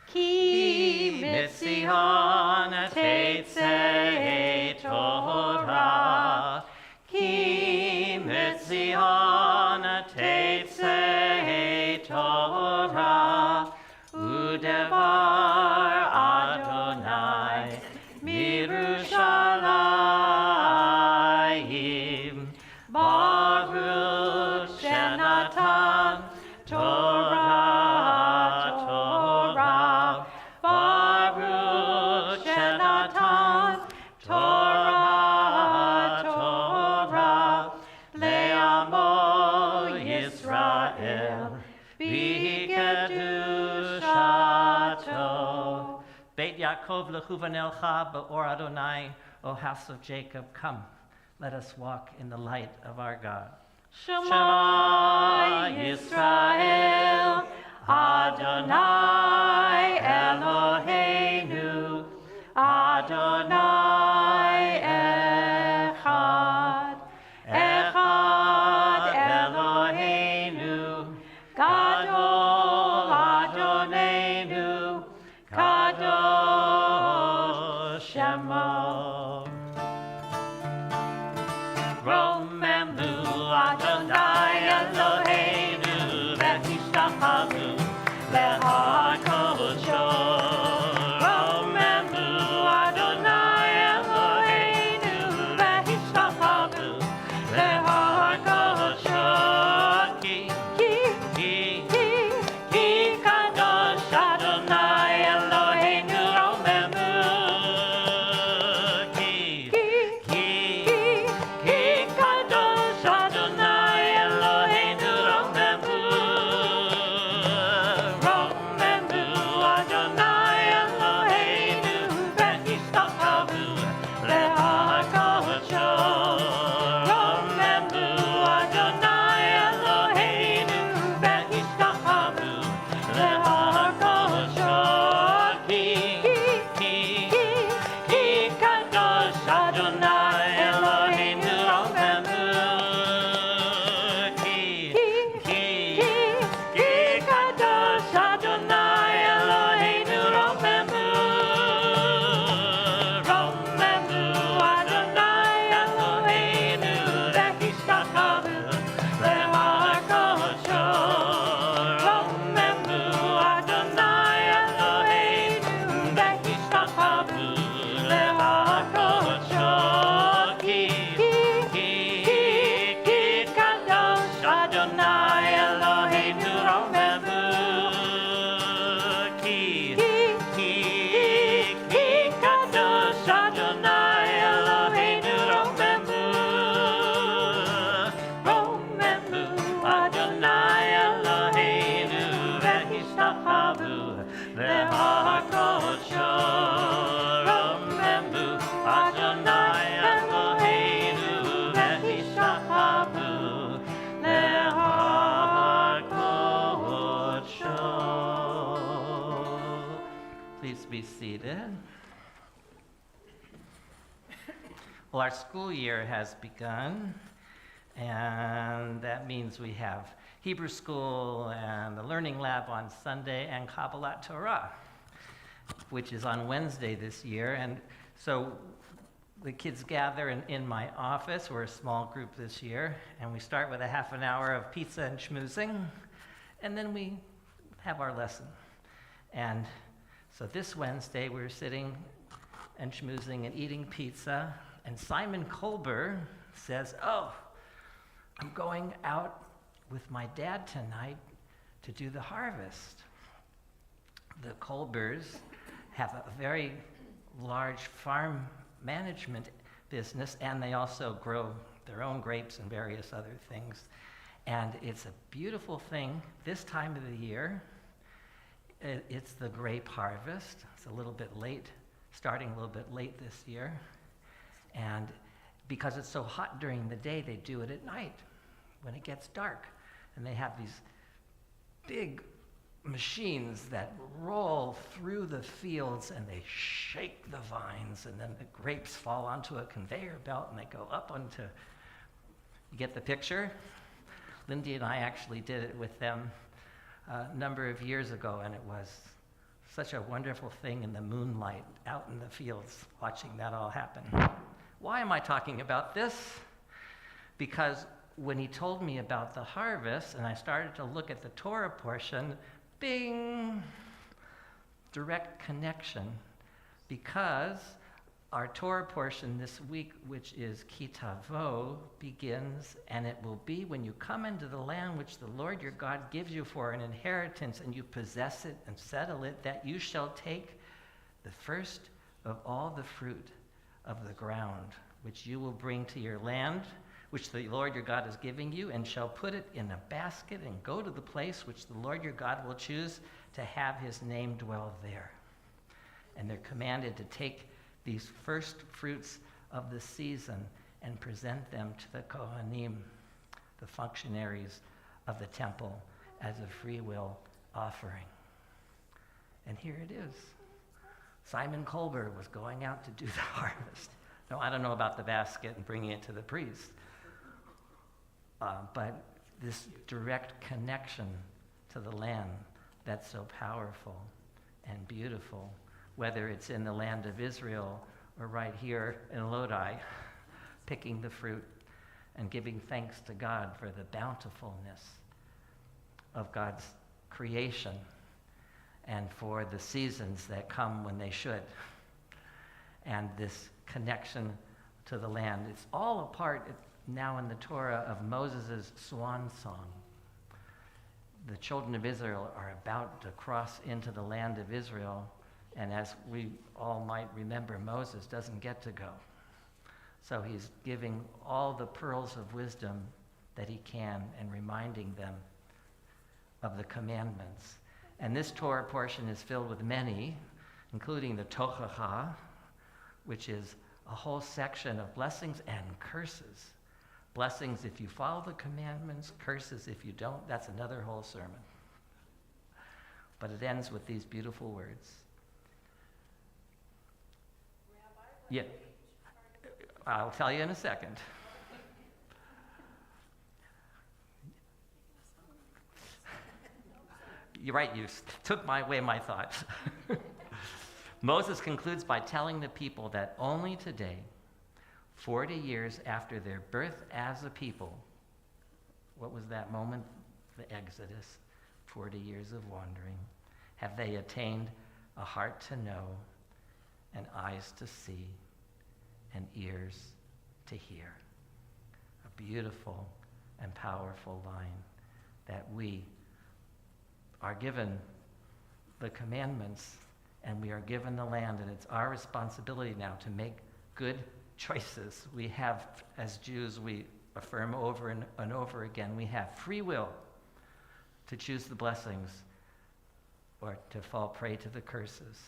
Ki mitzion teitzei Torah. Ki mitzion teitzei Torah. Udevar Adonai mirushalayim. Baruch shenatan Torah, Torah. Baruch shenatan Torah, Torah. Le'amo Yisrael b'kedushato. Beit Yaakov lechuvanelcha be'or Adonai, O house of Jacob, come. Let us walk in the light of our God. Shema Yisrael, Adonai Eloheinu, Adonai Echad, Echad Eloheinu, Gadol Adonenu, Kadosh Shemo. Romemu Adonai Eloheinu v'hishtachanu le'hakosho. Romemu Adonai Eloheinu v'hishtachanu le'hakosho. Ki kadosh Adonai Eloheinu romemu. Ki kadosh Adonai Eloheinu romemu. Romemu Adonai Eloheinu v'hishtachanu le'hakosho. Romemu Adonai Eloheinu v'hishtachanu le'hakosho. Ki kadosh Adonai Eloheinu romemu. Ki kadosh Adonai Eloheinu romemu. Romemu Adonai Eloheinu v'hishtachanu le'hakosho. Romemu Adonai Eloheinu v'hishtachanu le'hakosho. Ki kadosh Adonai Eloheinu romemu. Ki kadosh Adonai Eloheinu romemu. Romemu Adonai Eloheinu v'hishtachanu le'hakosho. Romemu Adonai Eloheinu v'hishtachanu le'hakosho. Please be seated. Well, our school year has begun, and that means we have Hebrew school and the Learning Lab on Sunday and Kabbalat Torah, which is on Wednesday this year. And so the kids gather in my office. We're a small group this year, and we start with a half an hour of pizza and schmoozing, and then we have our lesson. And so this Wednesday, we're sitting and schmoozing and eating pizza, and Simon Kolber says, "Oh, I'm going out with my dad tonight to do the harvest." The Kolbers have a very large farm management business, and they also grow their own grapes and various other things. And it's a beautiful thing this time of the year. It's the grape harvest. It's a little bit late, starting a little bit late this year. And because it's so hot during the day, they do it at night when it gets dark. And they have these big machines that roll through the fields and they shake the vines, and then the grapes fall onto a conveyor belt and they go up onto, you get the picture? Lindy and I actually did it with them a number of years ago, and it was such a wonderful thing in the moonlight out in the fields watching that all happen. Why am I talking about this? Because when he told me about the harvest and I started to look at the Torah portion, bing, direct connection, because our Torah portion this week, which is Ki Tavo, begins, and it will be when you come into the land which the Lord your God gives you for an inheritance, and you possess it and settle it, that you shall take the first of all the fruit of the ground, which you will bring to your land, which the Lord your God is giving you, and shall put it in a basket and go to the place which the Lord your God will choose to have his name dwell there. And they're commanded to take these first fruits of the season and present them to the Kohanim, the functionaries of the temple, as a free will offering. And here it is. Simon Colbert was going out to do the harvest. No, I don't know about the basket and bringing it to the priest. But this direct connection to the land that's so powerful and beautiful, whether it's in the land of Israel or right here in Lodi, picking the fruit and giving thanks to God for the bountifulness of God's creation and for the seasons that come when they should. And this connection to the land. It's all a part now in the Torah of Moses' swan song. The children of Israel are about to cross into the land of Israel, and as we all might remember, Moses doesn't get to go. So he's giving all the pearls of wisdom that he can and reminding them of the commandments. And this Torah portion is filled with many, including the Tochacha, which is a whole section of blessings and curses. Blessings if you follow the commandments, curses if you don't. That's another whole sermon. But it ends with these beautiful words. Yeah, I'll tell you in a second. You're right, you took away my thoughts. Moses concludes by telling the people that only today, 40 years after their birth as a people, what was that moment? The Exodus, 40 years of wandering, have they attained a heart to know, and eyes to see, and ears to hear. A beautiful and powerful line that we are given the commandments and we are given the land, and it's our responsibility now to make good choices. We have, as Jews, we affirm over and over again, we have free will to choose the blessings or to fall prey to the curses.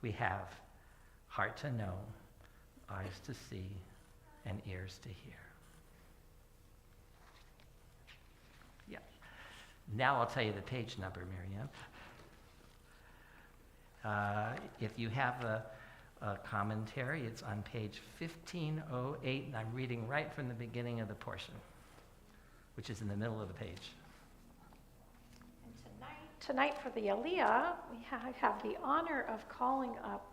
We have heart to know, eyes to see, and ears to hear. Yeah. Now I'll tell you the page number, Miriam. If you have a commentary, it's on page 1508, and I'm reading right from the beginning of the portion, which is in the middle of the page. And tonight for the Aliyah, we have the honor of calling up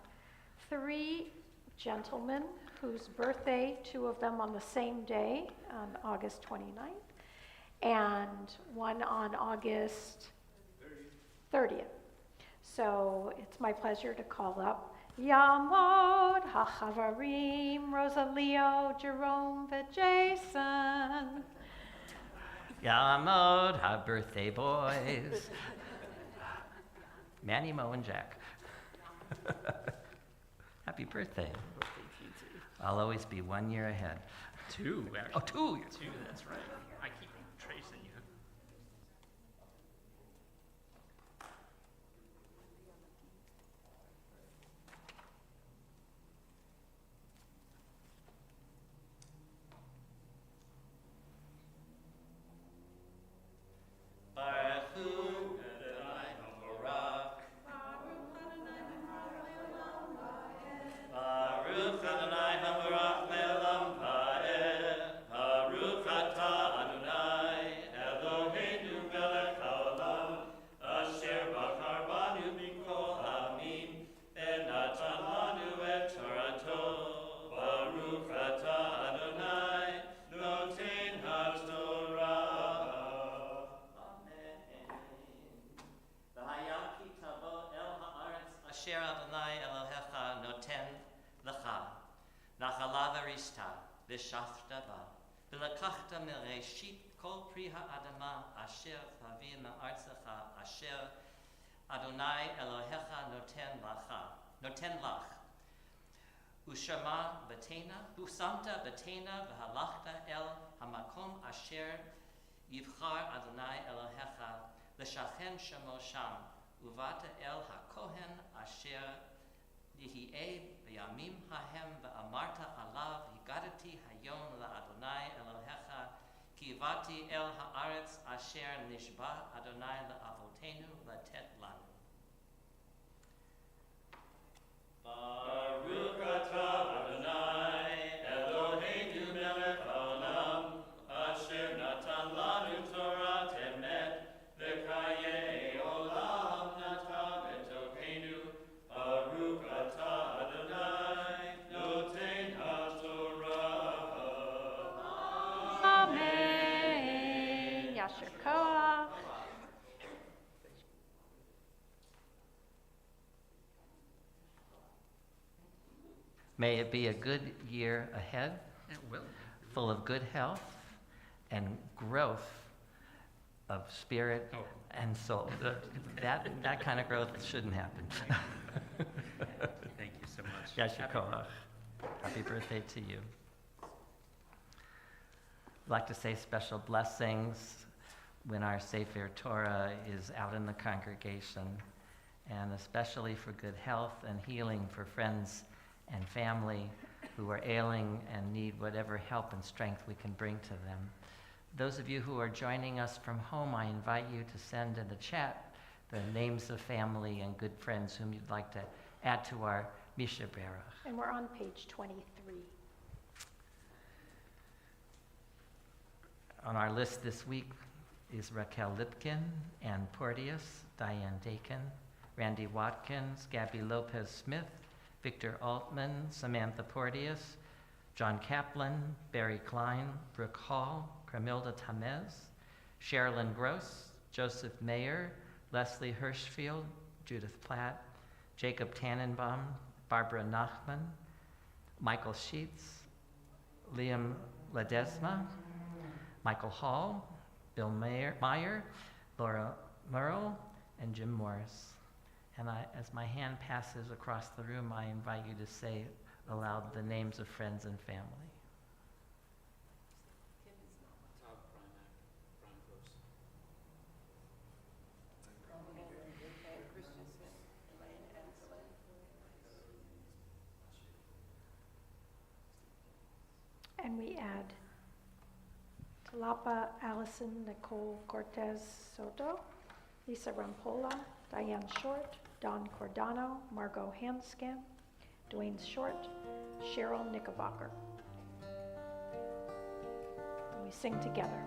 3 gentlemen whose birthday, 2 of them on the same day, on August 29th, and one on August 30th. So it's my pleasure to call up Yamod, HaChavarim, Rosalio, Jerome, Jason. Yamod, ha birthday boys. Manny, Mo, and Jack. Happy birthday. I'll always be 1 year ahead. 2, actually. Oh, 2. 2, that's right. I keep tracing you. Baruch Hu Adonai asher Adonai Elohecha noten lecha, nachala v'rishta, v'shafta ba, v'lekachta mereshit kol pri ha'adama asher tavim ma'artzecha asher Adonai Elohecha noten lach. Ushama betena, usamta betena v'halachta el hamakom asher yivchar Adonai Elohecha l'shachen shemo sham, uvata el hakohen asher yihie v'yamim hahem v'amarta alav higadati hayom la'Adonai Elohecha ki ivati el haaretz asher nishba Adonai la'avotenu latet lanu. Baruch atah Adonai Eloheinu melech haolam asher natan lanu Torah emet v'chayei olam natan betokeinu. Baruch atah Adonai noten haTorah. Amen. Yasher Koach. May it be a good year ahead, It will. full of good health and growth of spirit Oh. and soul. That kind of growth shouldn't happen. Thank you so much. Yasher Happy Koach. Happy birthday to you. I'd like to say special blessings when our Sefer Torah is out in the congregation, and especially for good health and healing for friends and family who are ailing and need whatever help and strength we can bring to them. Those of you who are joining us from home, I invite you to send in the chat the names of family and good friends whom you'd like to add to our Misha Berach. And we're on page 23. On our list this week is Raquel Lipkin, Ann Porteous, Diane Dakin, Randy Watkins, Gabby Lopez-Smith, Victor Altman, Samantha Porteous, John Kaplan, Barry Klein, Brooke Hall, Cremilda Tamez, Sherilyn Gross, Joseph Mayer, Leslie Hirschfield, Judith Platt, Jacob Tannenbaum, Barbara Nachman, Michael Sheets, Liam Ledesma, Michael Hall, Bill Meyer, Laura Merle, and Jim Morris. And as my hand passes across the room, I invite you to say aloud the names of friends and family. And we add Talapa, Allison, Nicole Cortez Soto, Lisa Rampola, Diane Short, Don Cordano, Margot Hanscam, Dwayne Short, Cheryl Knickerbocker. And we sing together.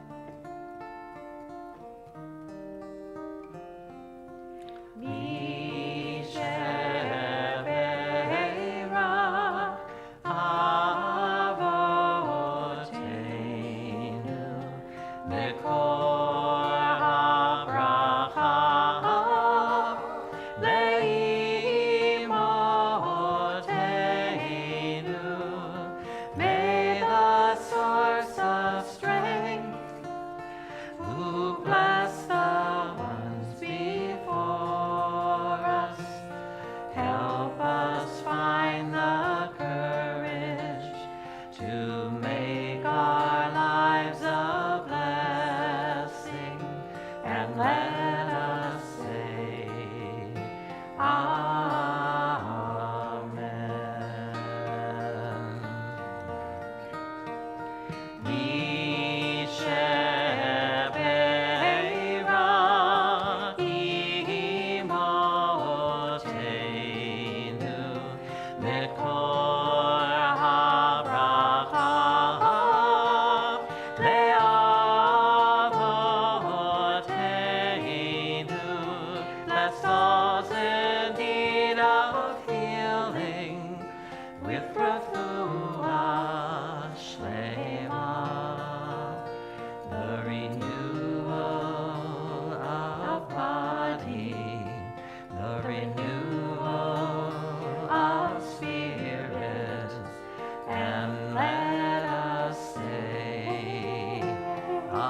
We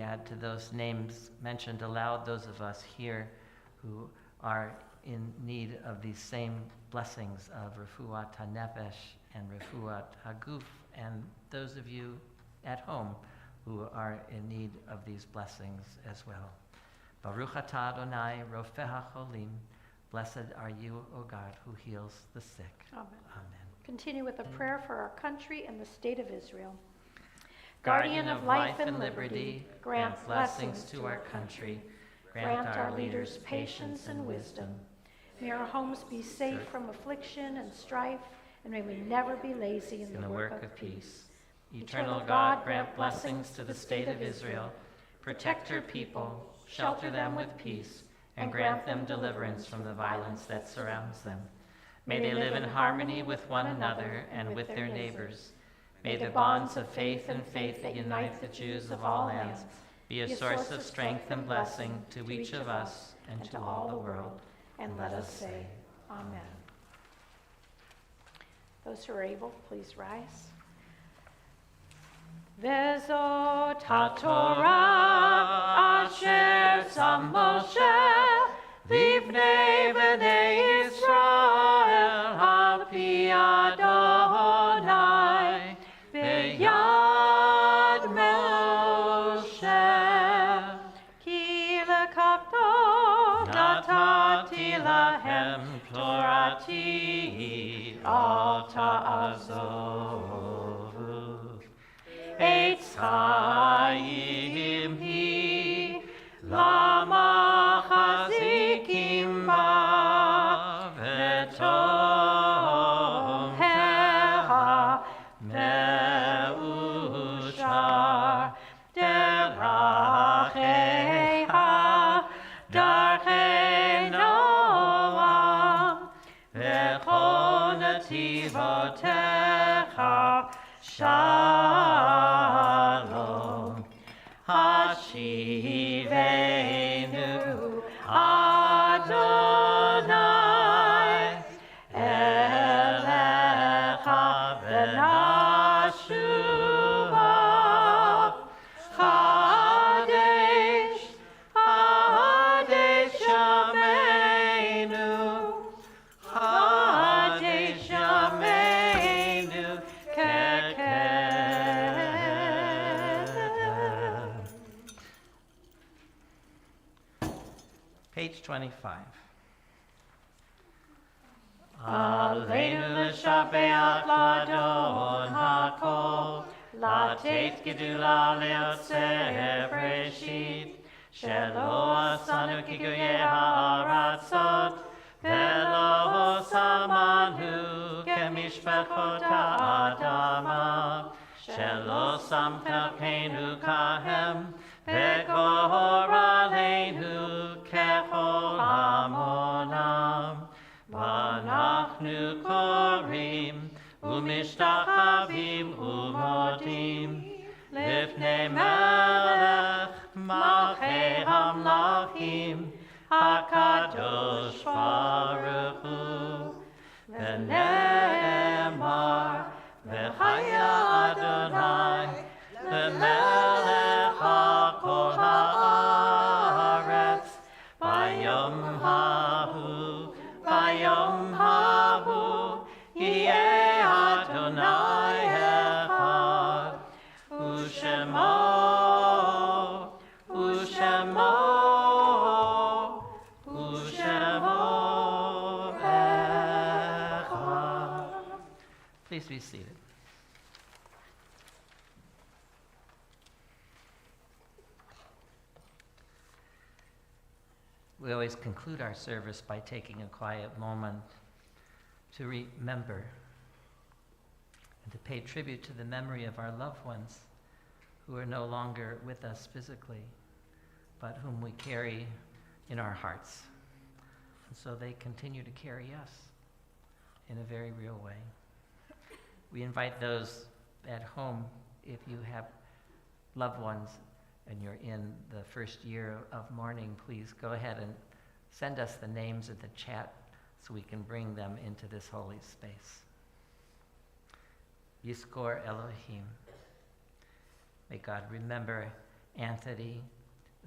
add to those names mentioned aloud those of us here who are in need of these same blessings of refuat hanefesh and refuat haguf, and those of you at home who are in need of these blessings as well. Baruch atah Adonai, rofeh hacholim. Blessed are you, O God, who heals the sick. Amen. Amen. Continue with a prayer for our country and the state of Israel. Guardian of life and liberty, grant blessings to our country. Grant our leaders patience and wisdom. May our homes be safe from affliction and strife, and may we never be lazy in the work of peace. Eternal God, grant blessings to the state of Israel. Protect your people, shelter them with peace, and grant them deliverance from the violence that surrounds them. May they live in harmony with one another and with their neighbors. May the bonds of faith and faith that unite the Jews of all lands be a source of strength and blessing to each of us and to all the world. And let us say, Amen. Those who are able, please rise. Vezot HaTorah asher sam Moshe livnei bnei Yisrael al pi Adonai beyad Moshe ki lekapto natati lahem torati al ta'azov Eitz Chaim hi lama chazikim ba v'tomheha me'ushar deracheha darchei noam v'chol nativotecha Shalom, Hashivenu Adonai, Elecha v'nashuva, Chadesh, Chadesh Yameinu, Chadesh Yameinu, Page 25. Aleinu l'shabeach l'adon hakol, לתת גדולה ליוצר בראשית, שלא עשנו כגויי הארצות, ולא שמנו כמשפחות האדמה, שלא שם חלקנו כהם, וגורלנו ככל המונם. ואנחנו קוראים ומשתחווים ומודים לפני מלך מלכי המלכים הקדוש ברוך הוא. ונאמר וחיה אדוני למלך על כל הארץ ביום ההוא ביום ההוא יהיה אדוני אחד ושמו אחד. Please be seated. We always conclude our service by taking a quiet moment to remember and to pay tribute to the memory of our loved ones who are no longer with us physically, but whom we carry in our hearts. And so they continue to carry us in a very real way. We invite those at home, if you have loved ones and you're in the first year of mourning, please go ahead and send us the names in the chat so we can bring them into this holy space. Yizkor Elohim. May God remember Anthony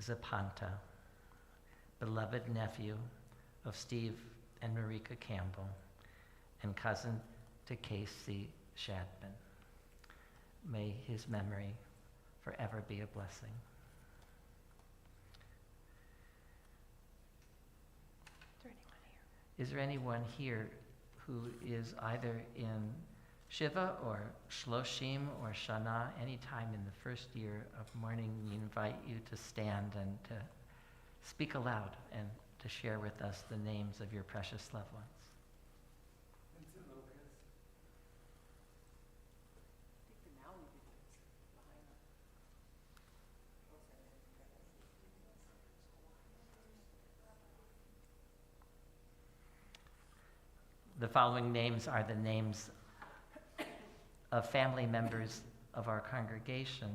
Zapanta, beloved nephew of Steve and Marika Campbell, and cousin to Casey Shadman. May his memory forever be a blessing. Is there anyone here who is either in Shiva or Shloshim or Shana? Anytime in the first year of mourning, we invite you to stand and to speak aloud and to share with us the names of your precious loved ones. The following names are the names of family members of our congregation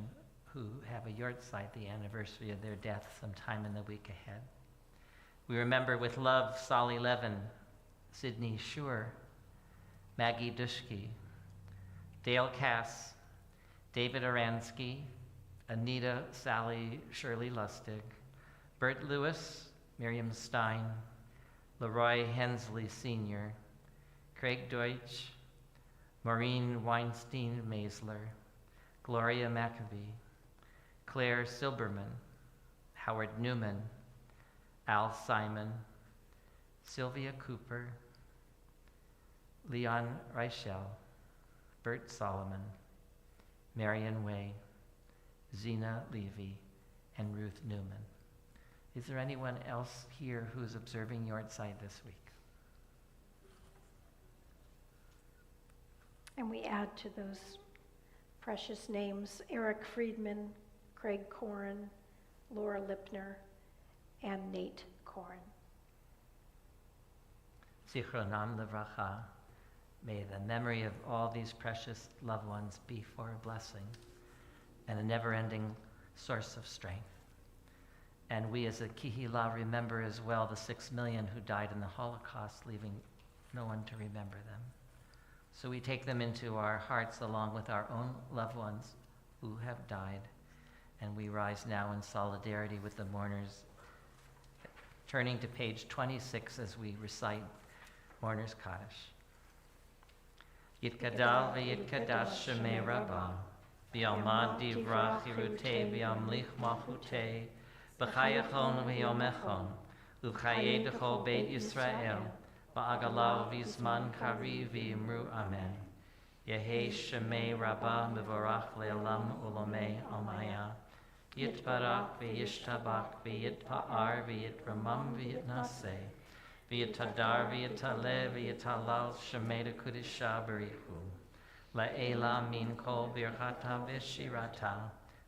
who have a yahrzeit, the anniversary of their death, sometime in the week ahead. We remember with love Solly Levin, Sydney Schur, Maggie Dushke, Dale Cass, David Aransky, Anita Sally Shirley Lustig, Bert Lewis, Miriam Stein, Leroy Hensley Sr., Craig Deutsch, Maureen Weinstein-Maisler, Gloria McAbee, Claire Silberman, Howard Newman, Al Simon, Sylvia Cooper, Leon Reichel, Bert Solomon, Marion Way, Zena Levy, and Ruth Newman. Is there anyone else here who's observing yahrzeit this week? And we add to those precious names Eric Friedman, Craig Corin, Laura Lipner, and Nate Corin. Zichronam Livracha. May the memory of all these precious loved ones be for a blessing and a never-ending source of strength. And we as a Kihila remember as well the 6 million who died in the Holocaust, leaving no one to remember them. So we take them into our hearts along with our own loved ones who have died, and we rise now in solidarity with the mourners. Turning to page 26 as we recite Mourner's Kaddish. Yitkadal v'yitkadash shemei Rabbah, b'yalmad divrach hirutei v'yamlich malchutei, b'chayachon v'yomechon, u'chayei d'chol beit Yisrael, ba'agalau v'zman kari v'yimru amen. Yehei shemei Rabbah mevorach le'olam u'lomei almaya, yitbarak v'yishtabak v'yitpa'ar v'yitramam v'yitnaseh, v'yitadar v'yitaleh v'yitalal shemei kudisha barichu, la'ela min kol birchata v'shirata,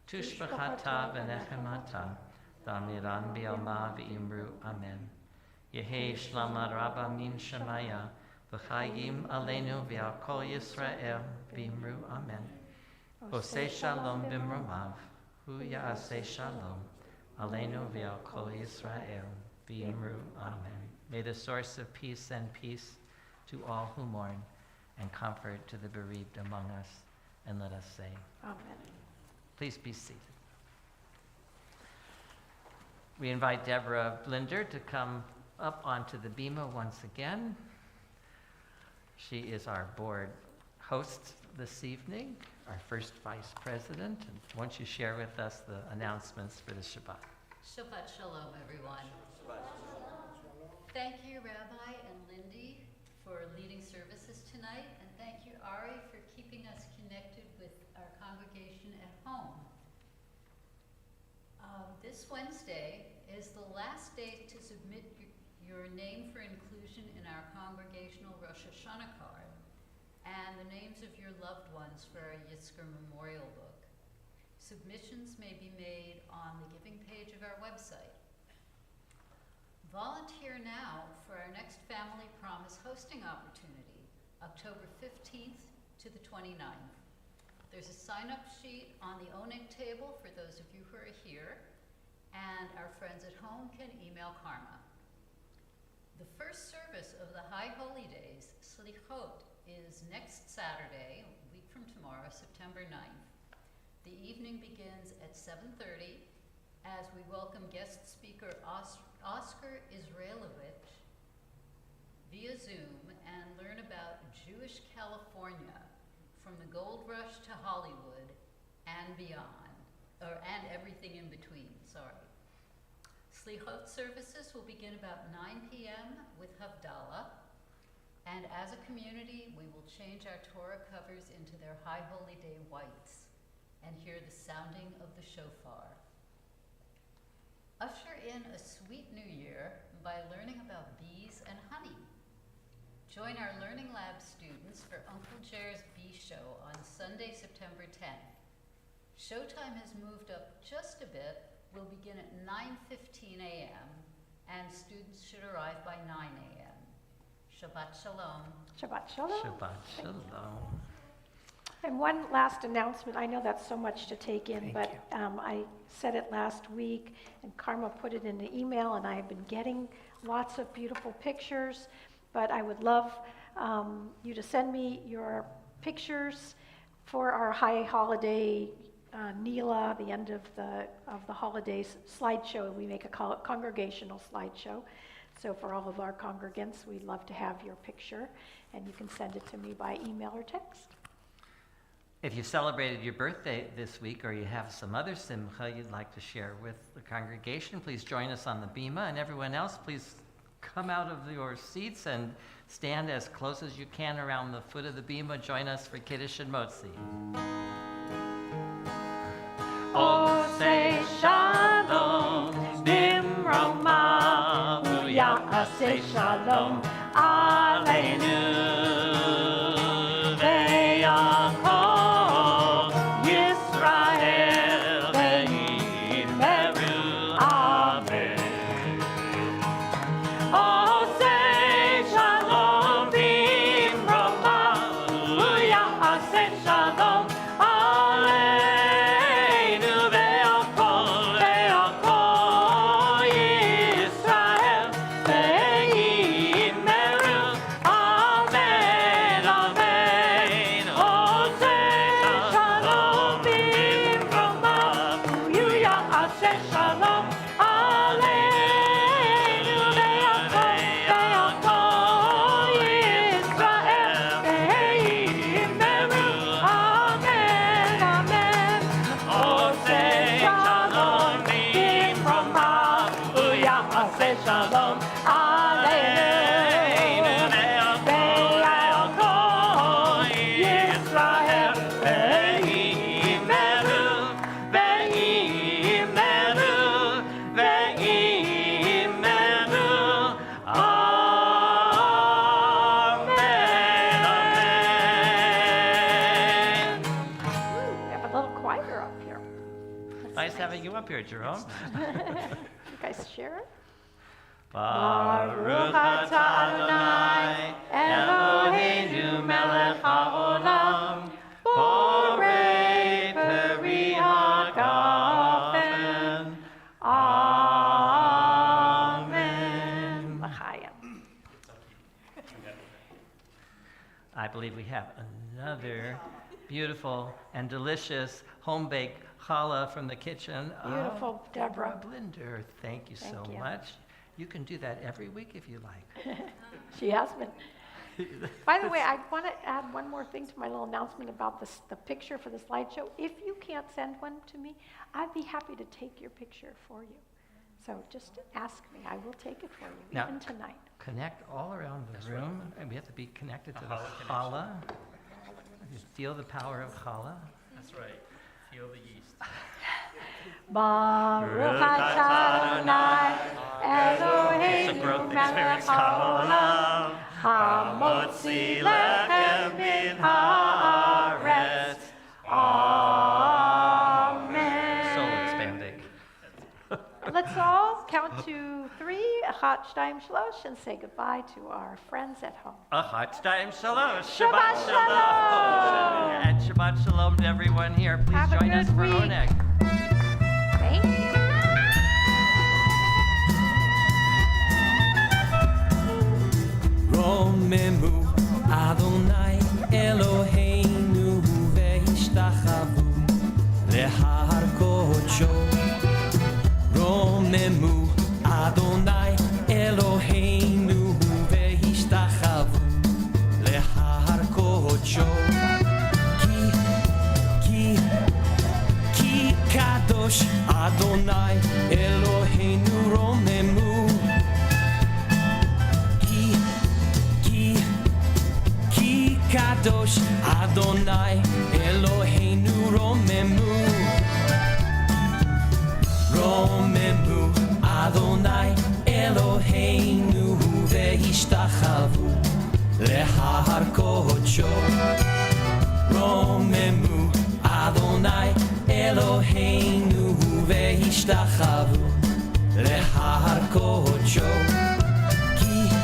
tushbachata v'nechemata, damiran b'yalma v'imru amen. Yehei shlamad rabba min shemaya, v'chayim aleinu v'al kol Yisrael v'imru amen. Oseh shalom b'mromav, hu ya'aseh shalom, aleinu v'al kol Yisrael v'imru amen. May the source of peace send peace to all who mourn and comfort to the bereaved among us. And let us say, Amen. Please be seated. We invite Deborah Blinder to come up onto the bima once again. She is our board host this evening, our first vice president. And won't you share with us the announcements for the Shabbat? Shabbat Shalom, everyone. Thank you, Rabbi and Lindy, for leading services tonight, and thank you, Ari, for keeping us connected with our congregation at home. This Wednesday is the last day to submit your name for inclusion in our congregational Rosh Hashanah card and the names of your loved ones for our Yitzchak Memorial Book. Submissions may be made on the giving page of our website. Volunteer now for our next Family Promise hosting opportunity, October 15th to the 29th. There's a sign-up sheet on the Onig table for those of you who are here, and our friends at home can email Karma. The first service of the High Holy Days, Slichot, is next Saturday, a week from tomorrow, September 9th. The evening begins at 7:30 as we welcome guest speaker Oscar Israelovich via Zoom and learn about Jewish California from the gold rush to Hollywood and beyond, and everything in between, sorry. Slichot services will begin about 9 p.m. with Havdalah, and as a community, we will change our Torah covers into their High Holy Day whites and hear the sounding of the shofar. Usher in a sweet new year by learning about bees and honey. Join our Learning Lab students for Uncle Jer's Bee Show on Sunday, September 10th. Showtime has moved up just a bit. Will begin at 9:15 a.m. and students should arrive by 9 a.m. Shabbat Shalom. Shabbat Shalom. Shabbat Shalom. And one last announcement. I know that's so much to take in, but I said it last week, and Karma put it in the email, and I've been getting lots of beautiful pictures. But I would love you to send me your pictures for our high holiday Nila, the end of the holidays slideshow. We make a congregational slideshow. So for all of our congregants, we'd love to have your picture, and you can send it to me by email or text. If you celebrated your birthday this week or you have some other simcha you'd like to share with the congregation, please join us on the bima, and everyone else, please come out of your seats and stand as close as you can around the foot of the bima. Join us for Kiddush and Motzi. Oseh shalom bimromav ya'aseh shalom aleinu ve'yakov Yisrael ve'imeru amen. Oseh shalom bimromav ya'aseh shalom Here, Jerome. You guys share it? Baruch atah Adonai Eloheinu melech haolam borei peri hagafen. Amen. L'chaim. I believe we have another beautiful and delicious home-baked challah from the kitchen. Beautiful, Deborah. Blinder, thank you so much. You can do that every week if you like. She has been. By the way, I want to add one more thing to my little announcement about the picture for the slideshow. If you can't send one to me, I'd be happy to take your picture for you. So just ask me. I will take it for you, now, even tonight. Connect all around the room, and we have to be connected to the challah. You feel the power of challah. That's right. Feel the yeast. Baruch atah Adonai Eloheinu melech haolam hamotzi lechem min haaretz. Amen. Soul expanding. Let's all count to 3, Achat Shtayim Shalosh, and say goodbye to our friends at home. Achat Shtayim Shalosh. Shabbat Shalom. And Shabbat Shalom to everyone here. Please Have a join us good for week. Oneg. Thank you. רוממו אדוני אלוהינו והשתחוו להר קודשו רוממו אדוני אלוהינו והשתחוו להר קודשו כי קדוש אדוני אלוהינו רוממו כי קדוש אדוני אלוהינו רוממו רוממו אדוני אלוהינו והשתחוו להר קודשו רוממו אדוני אלוהינו והשתחוו להר קודשו כי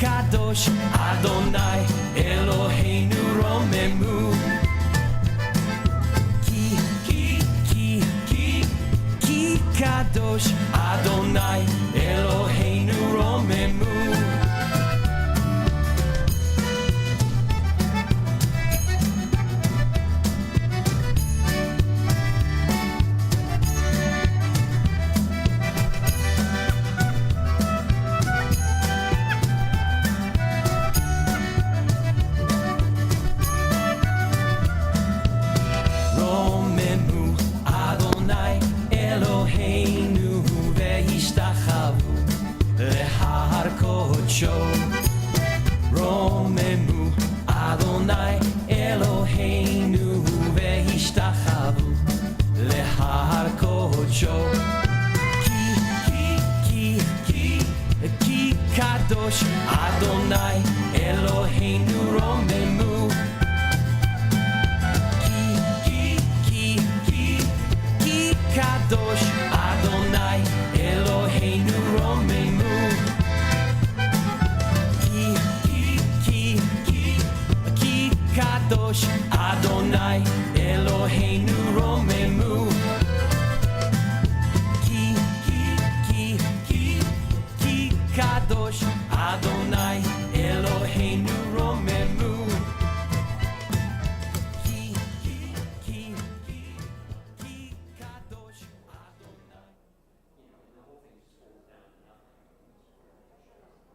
קדוש אדוני אלוהינו רוממו כי קדוש אדוני אלוהינו רוממו רוממו אדוני אלוהינו והשתחוו להר קודשו רוממו אדוני אלוהינו והשתחוו להר קודשו כי קדוש אדוני אלוהינו רוממו כי קדוש אדוני אלוהינו רוממו כי קדוש אדוני אלוהינו רוממו כי קדוש אדוני אלוהינו